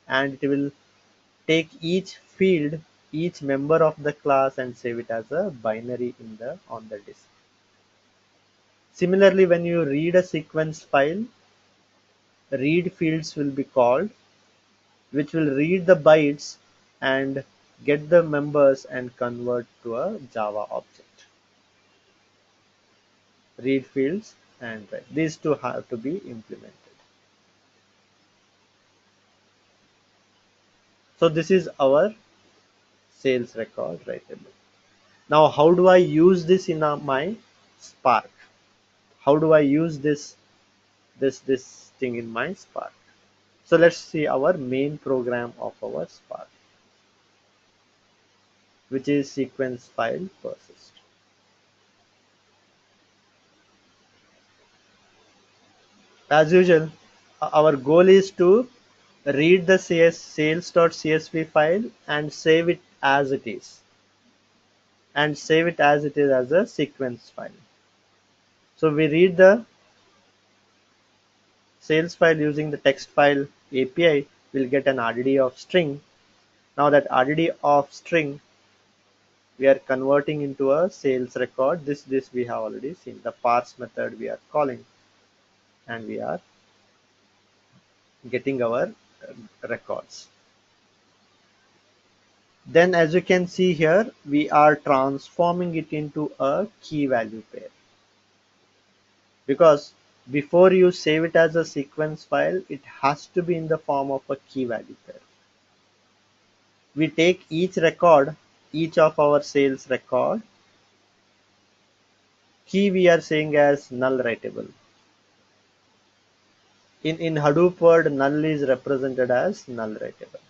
and it will take each field, each member of the class, and save it as a binary on the disk. Similarly, when you read a sequence file, read fields will be called, which will read the bytes and get the members and convert to a Java object. Read fields and write. These two have to be implemented. So this is our sales record writable. Now, how do I use this in my Spark? How do I use this thing in my Spark? So let's see our main program of our Spark, which is sequence file persist. As usual, our goal is to read the sales.csv file and save it as it is, as a sequence file. So we read the sales file using the text file API. We'll get an RDD of string. Now that RDD of string we are converting into a sales record. This we have already seen. The parse method we are calling, and we are getting our records. Then, as you can see here, we are transforming it into a key value pair, because before you save it as a sequence file, it has to be in the form of a key value pair. We take each record, each of our sales record, key we are saying as null writable. In Hadoop word, null is represented as null writable.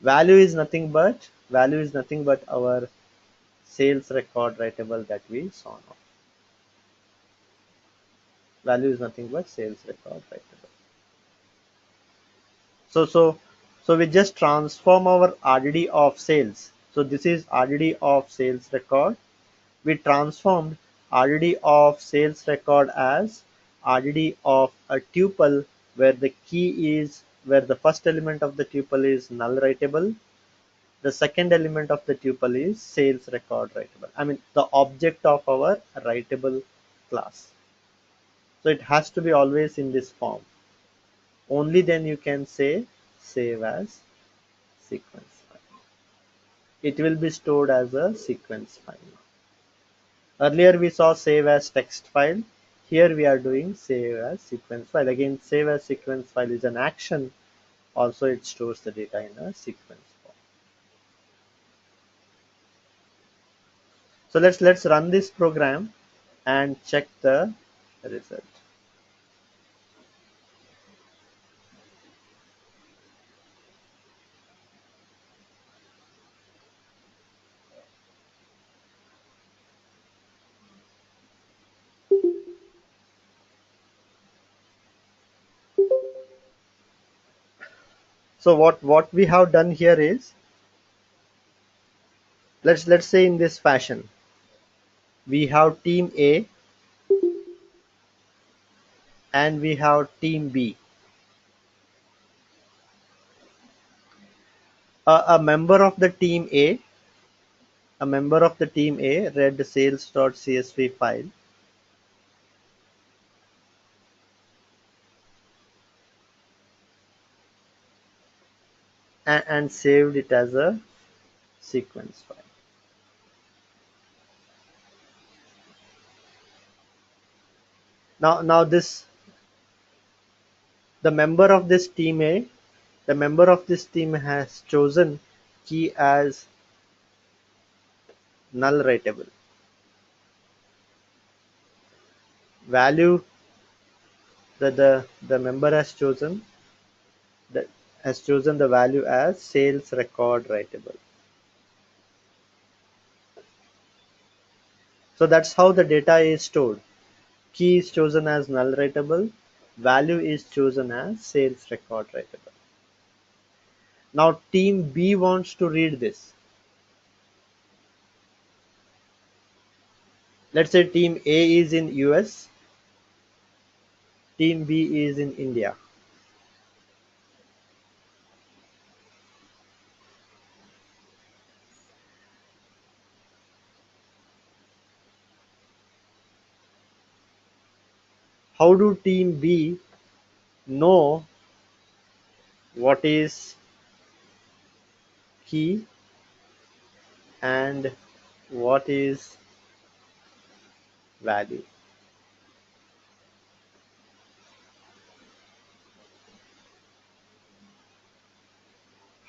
Value is nothing but our sales record writable that we saw now. Value is nothing but sales record writable. So we just transform our RDD of sales. So this is RDD of sales record. We transformed RDD of sales record as RDD of a tuple where the first element of the tuple is null writable. The second element of the tuple is sales record writable. I mean the object of our writable class. So it has to be always in this form. Only then you can say save as sequence file. It will be stored as a sequence file. Earlier we saw save as text file. Here we are doing save as sequence file. Again, save as sequence file is an action. Also, it stores the data in a sequence form. So let's run this program and check the result. So what we have done here is, let's say in this fashion, we have team A and we have team B. A member of the team A read the sales.csv file and saved it as a sequence file. Now the member of this team A The member of this team has chosen key as null writable. Value that the member has chosen the value as sales record writable. So that's how the data is stored. Key is chosen as null writable, value is chosen as sales record writable. Now team B wants to read this. Let's say team A is in US, team B is in India. How do team B know what is key and what is value?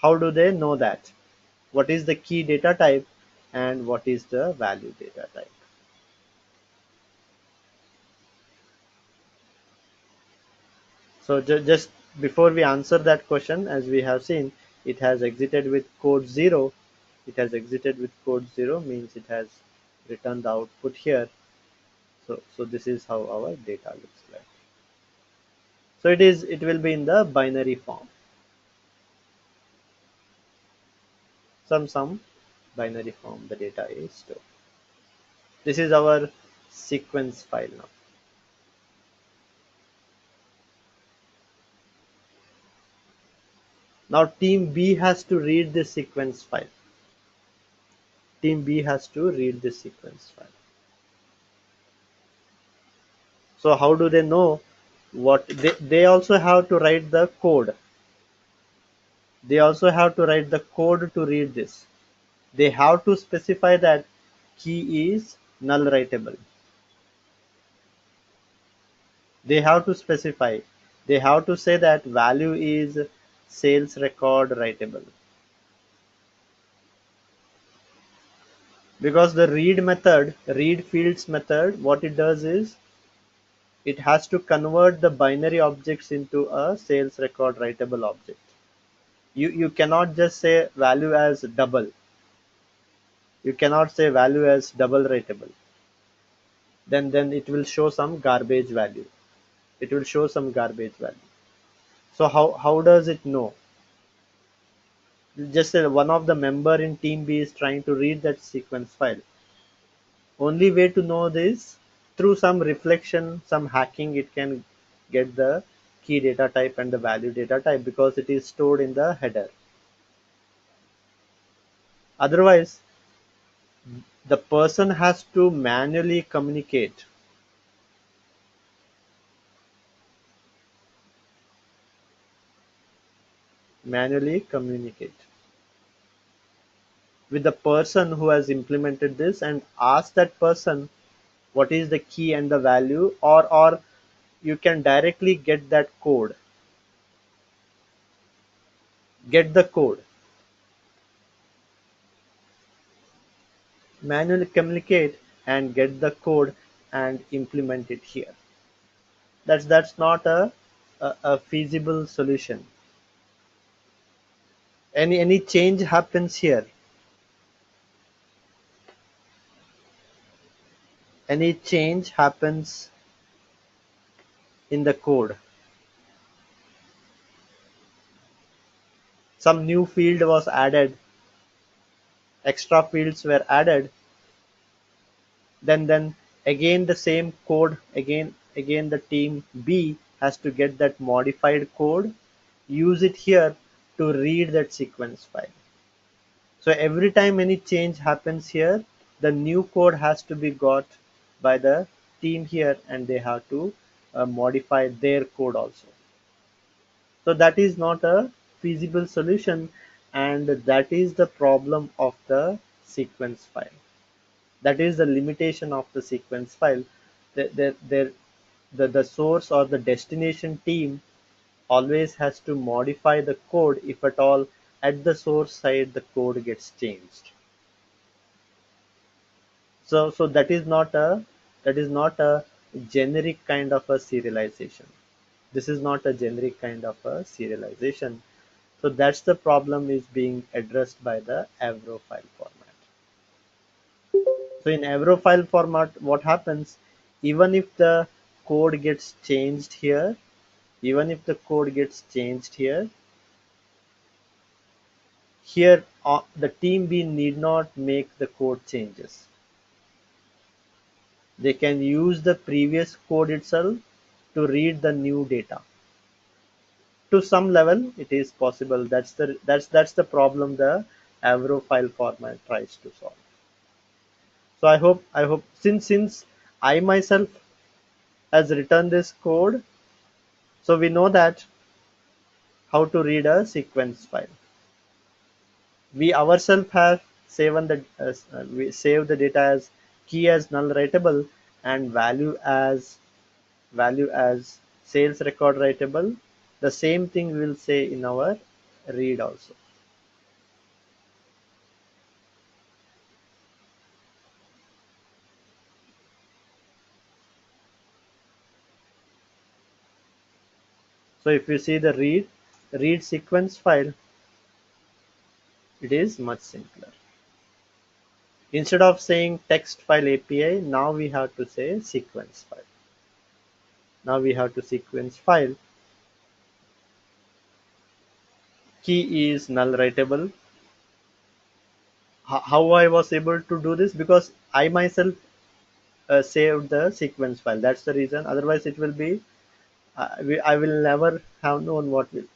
How do they know that? What is the key data type and what is the value data type? So just before we answer that question, as we have seen, it has exited with code 0. It has exited with code 0 means it has returned the output here. So this is how our data looks like. So it will be in the binary form. Some binary form the data is stored. This is our sequence file now. Now team B has to read this sequence file. Team B has to read this sequence file. So how do they know what they also have to write the code. They also have to write the code to read this. They have to specify that key is null writable. They have to specify. They have to say that value is sales record writable. Because the read fields method, what it does is it has to convert the binary objects into a sales record writable object. You cannot just say value as double. You cannot say value as double writable. Then it will show some garbage value. It will show some garbage value. So how does it know? Just say one of the member in team B is trying to read that sequence file. Only way to know this, through some reflection, some hacking, it can get the key data type and the value data type because it is stored in the header. Otherwise, the person has to manually communicate. Manually communicate with the person who has implemented this and ask that person what is the key and the value, or you can directly get that code. Get the code. Manually communicate and get the code and implement it here. That's not a feasible solution. Any change happens here. Any change happens in the code. Some new field was added, extra fields were added, then again the same code, again the team B has to get that modified code, use it here to read that sequence file. So every time any change happens here, the new code has to be got by the team here and they have to modify their code also. So that is not a feasible solution, and that is the problem of the sequence file. That is the limitation of the sequence file. The source or the destination team always has to modify the code if at all at the source side the code gets changed. So that is not a generic kind of a serialization. This is not a generic kind of a serialization. So that's the problem is being addressed by the Avro file format. So in Avro file format, what happens, even if the code gets changed here, even if the code gets changed here the team B need not make the code changes. They can use the previous code itself to read the new data. To some level, it is possible. That's the problem the Avro file format tries to solve. So I hope since I myself has written this code, so we know that how to read a sequence file. We ourselves have we save the data as key as null writable and value as sales record writable. The same thing we will say in our read also. So if you see the read sequence file, it is much simpler. Instead of saying text file API, now we have to say sequence file. Now we have to sequence file. Key is null writable. How I was able to do this? Because I myself saved the sequence file. That's the reason. Otherwise, it will be I will never have known what will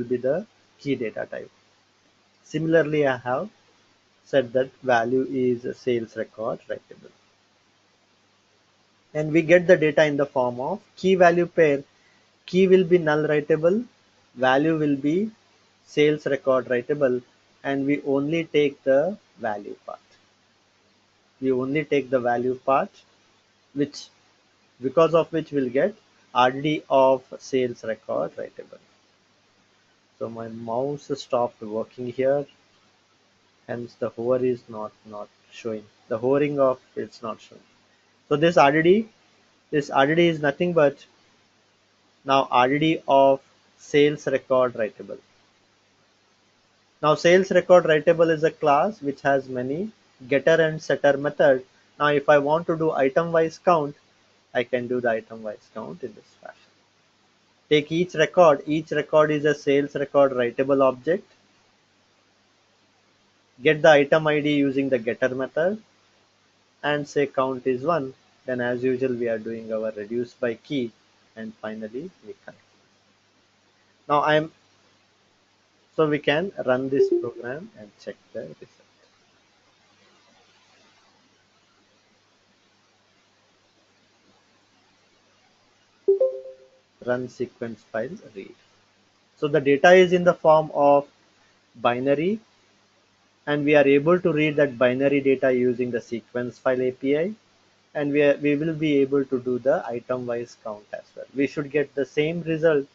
be the key data type. Similarly, I have said that value is a sales record writable. And we get the data in the form of key value pair. Key will be null writable, value will be sales record writable, and we only take the value part. We only take the value part, which because of which we'll get RD of sales record writable. So my mouse stopped working here, hence the hover is not showing. The hovering of it's not showing. So this RDD is nothing but now RDD of sales record writable. Now sales record writable is a class which has many getter and setter method. Now if I want to do item wise count, I can do the item wise count in this fashion. Take each record is a sales record writable object. Get the item ID using the getter method and say count is 1. Then as usual we are doing our reduce by key and finally we connect. Now so we can run this program and check the result. Run sequence file read. So the data is in the form of binary and we are able to read that binary data using the sequence file API, and we will be able to do the item wise count as well. We should get the same result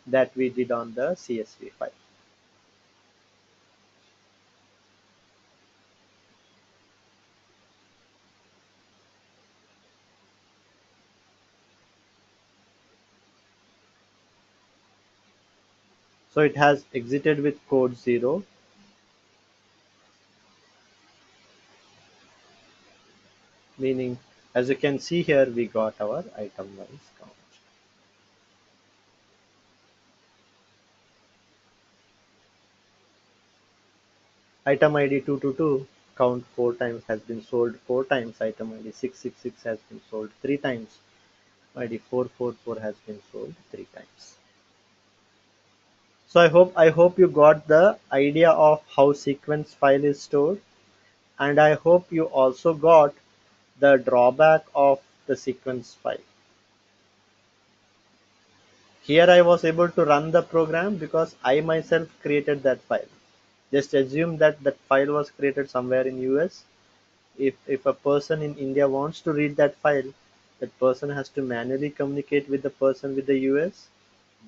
that we did on the CSV file. So it has exited with code 0, meaning as you can see here we got our item wise count. Item ID 222 count 4 times has been sold 4 times. Item ID 666 has been sold 3 times. ID 444 has been sold 3 times. So I hope you got the idea of how sequence file is stored, and I hope you also got the drawback of the sequence file. Here I was able to run the program because I myself created that file. Just assume that that file was created somewhere in US. If a person in India wants to read that file, That person has to manually communicate with the person with the US,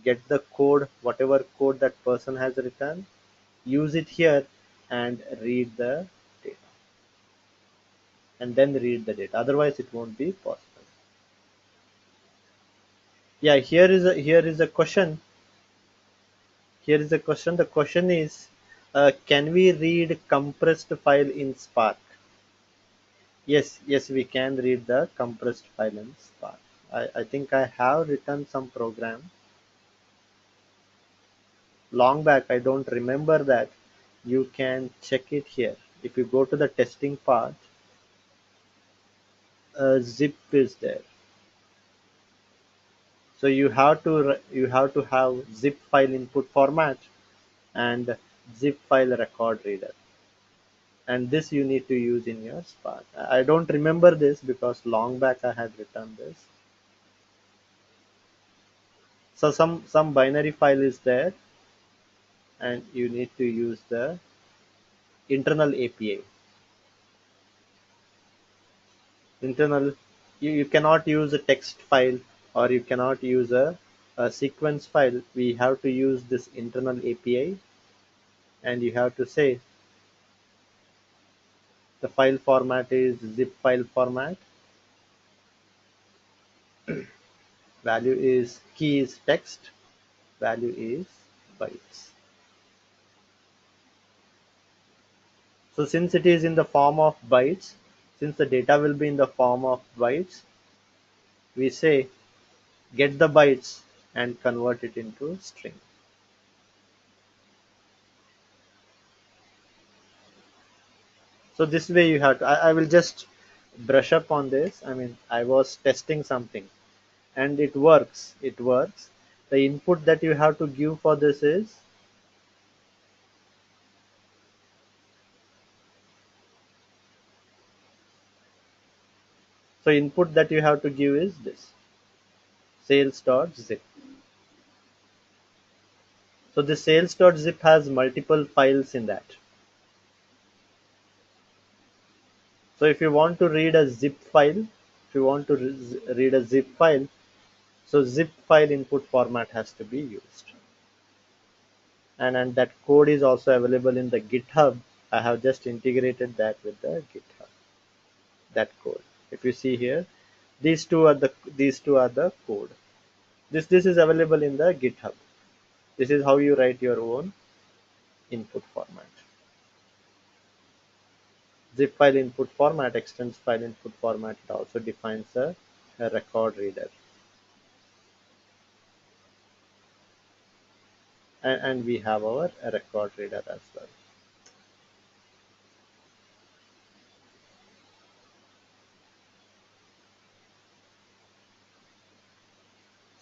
get the code, whatever code that person has written, use it here, and read the data, and then read the data. Otherwise, it won't be possible. Yeah, here is a question. Here is a question. The question is, can we read compressed file in Spark? Yes, yes, we can read the compressed file in Spark. I think I have written some program long back. I don't remember that. You can check it here. If you go to the testing part, zip is there. So you have to have zip file input format and zip file record reader, and this you need to use in your Spark. I don't remember this because long back I had written this. So some binary file is there, and you need to use the internal API. Internal, you cannot use a text file, or you cannot use a sequence file. We have to use this internal API, and you have to say the file format is zip file format, value is key is text, value is bytes. So since it is in the form of bytes, since the data will be in the form of bytes, we say get the bytes and convert it into string. So this way you have to, I will just brush up on this. I mean, I was testing something and it works. It works. The input that you have to give for this is, so input that you have to give is this sales.zip. So the sales.zip has multiple files in that. So if you want to read a zip file, if you want to read a zip file, so zip file input format has to be used. And that code is also available in the GitHub. I have just integrated that with the GitHub, that code. If you see here, these two are the code. This is available in the GitHub. This is how you write your own input format. Zip file input format extends file input format. It also defines a record reader. And we have our record reader as well.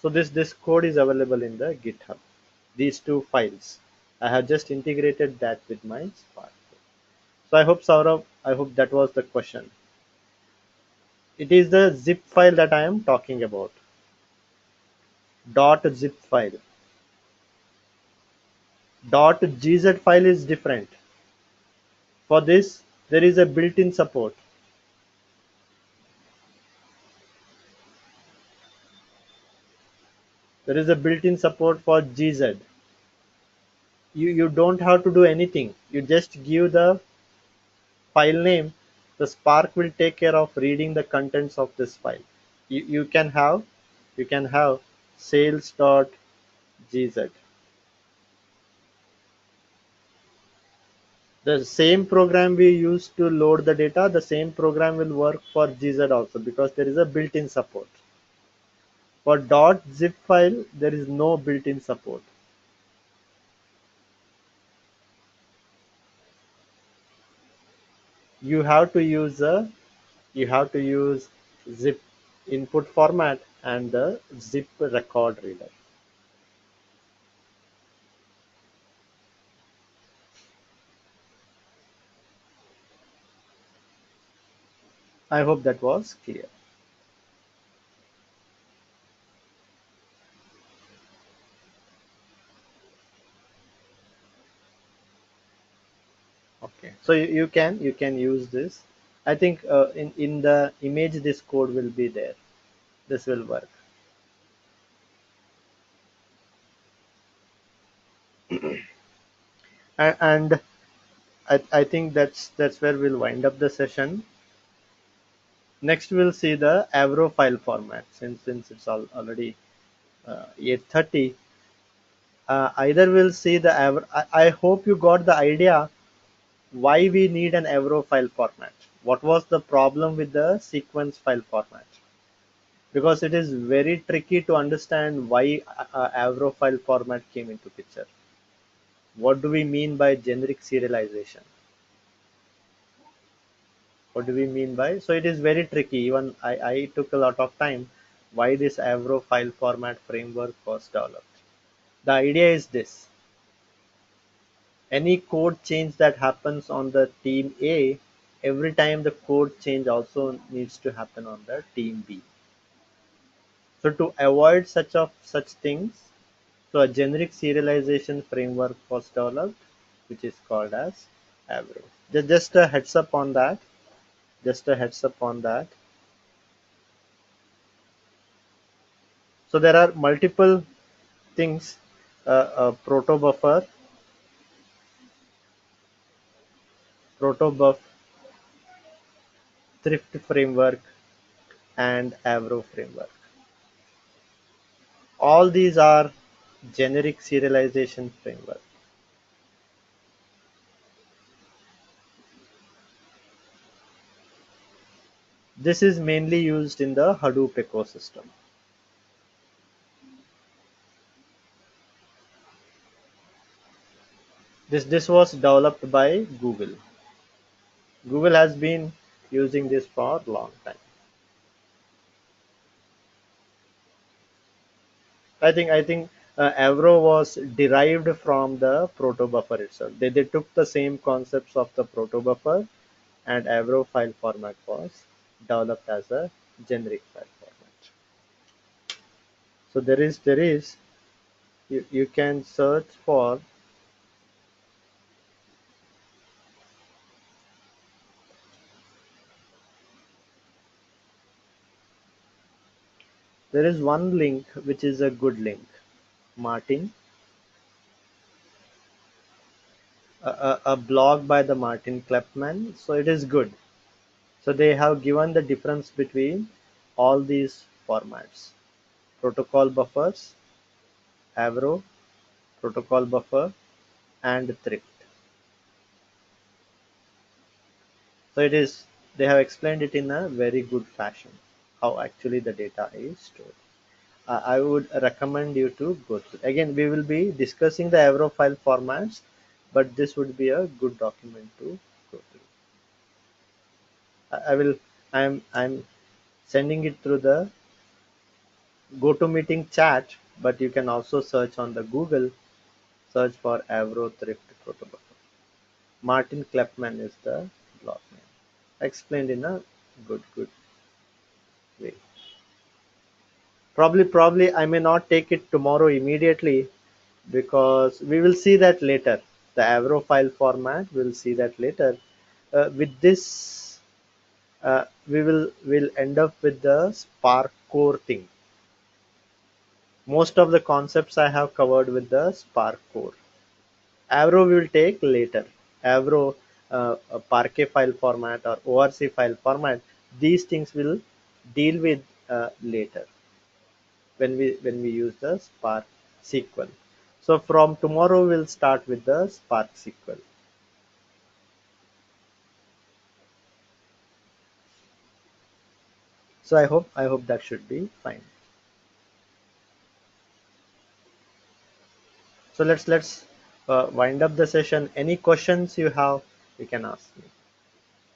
So this code is available in the GitHub. These two files. I have just integrated that with my Spark. So I hope, Saurabh, I hope that was the question. It is the zip file that I am talking about. Dot zip file. Dot gz file is different. For this, there is a built-in support. There is a built-in support for gz. You don't have to do anything. You just give the file name. The Spark will take care of reading the contents of this file. You can have sales.gz. The same program we use to load the data, the same program will work for gz also, because there is a built-in support. For .zip file, there is no built-in support. You have to use zip input format and the zip record reader. I hope that was clear. Okay, so you can use this. I think in the image this code will be there. this will work. And I think that's where we'll wind up the session. Next, we'll see the Avro file format. Since it's already 8:30, either we'll see the Avro. I hope you got the idea why we need an Avro file format. What was the problem with the sequence file format? Because it is very tricky to understand why Avro file format came into picture. What do we mean by generic serialization? What do we mean by? So it is very tricky. Even I took a lot of time why this Avro file format framework was developed. The idea is this: any code change that happens on the team A, every time the code change also needs to happen on the team B. So to avoid such things, so a generic serialization framework was developed, which is called as Avro. Just a heads up on that. Just a heads up on that. So there are multiple things: protobuf, thrift framework, and Avro framework. All these are generic serialization framework. This is mainly used in the Hadoop ecosystem. This was developed by Google. Google has been using this for a long time. I think Avro was derived from the protobuffer itself. They took the same concepts of the protobuffer, and Avro file format was developed as a generic file format. So there is you can search for. There is one link which is a good link. Martin, a blog by the Martin Klepman. So it is good. So they have given the difference between all these formats: protocol buffers, Avro, protocol buffer, and thrift. So it is they have explained it in a very good fashion how actually the data is stored. I would recommend you to go through. Again, we will be discussing the Avro file formats, but this would be a good document to go through. I will. I'm sending it through the GoToMeeting chat, but you can also search on the Google. Search for Avro Thrift Protocol. Martin Klepman is the blog name. Explained in a good way. Probably I may not take it tomorrow immediately because we will see that later. The Avro file format, we'll see that later. With this, will end up with the Spark core thing. Most of the concepts I have covered with the Spark core. Avro we will take later. Avro, a Parquet file format or ORC file format. These things will deal with later when we use the Spark SQL. So from tomorrow we'll start with the Spark SQL. So I hope that should be fine. So let's wind up the session. Any questions you have, you can ask me,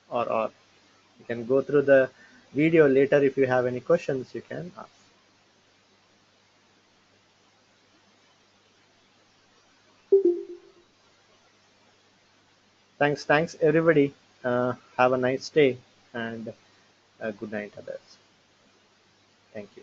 or you can go through the video later. If you have any questions, you can ask. Thanks everybody. Have a nice day and good night, others. Thank you.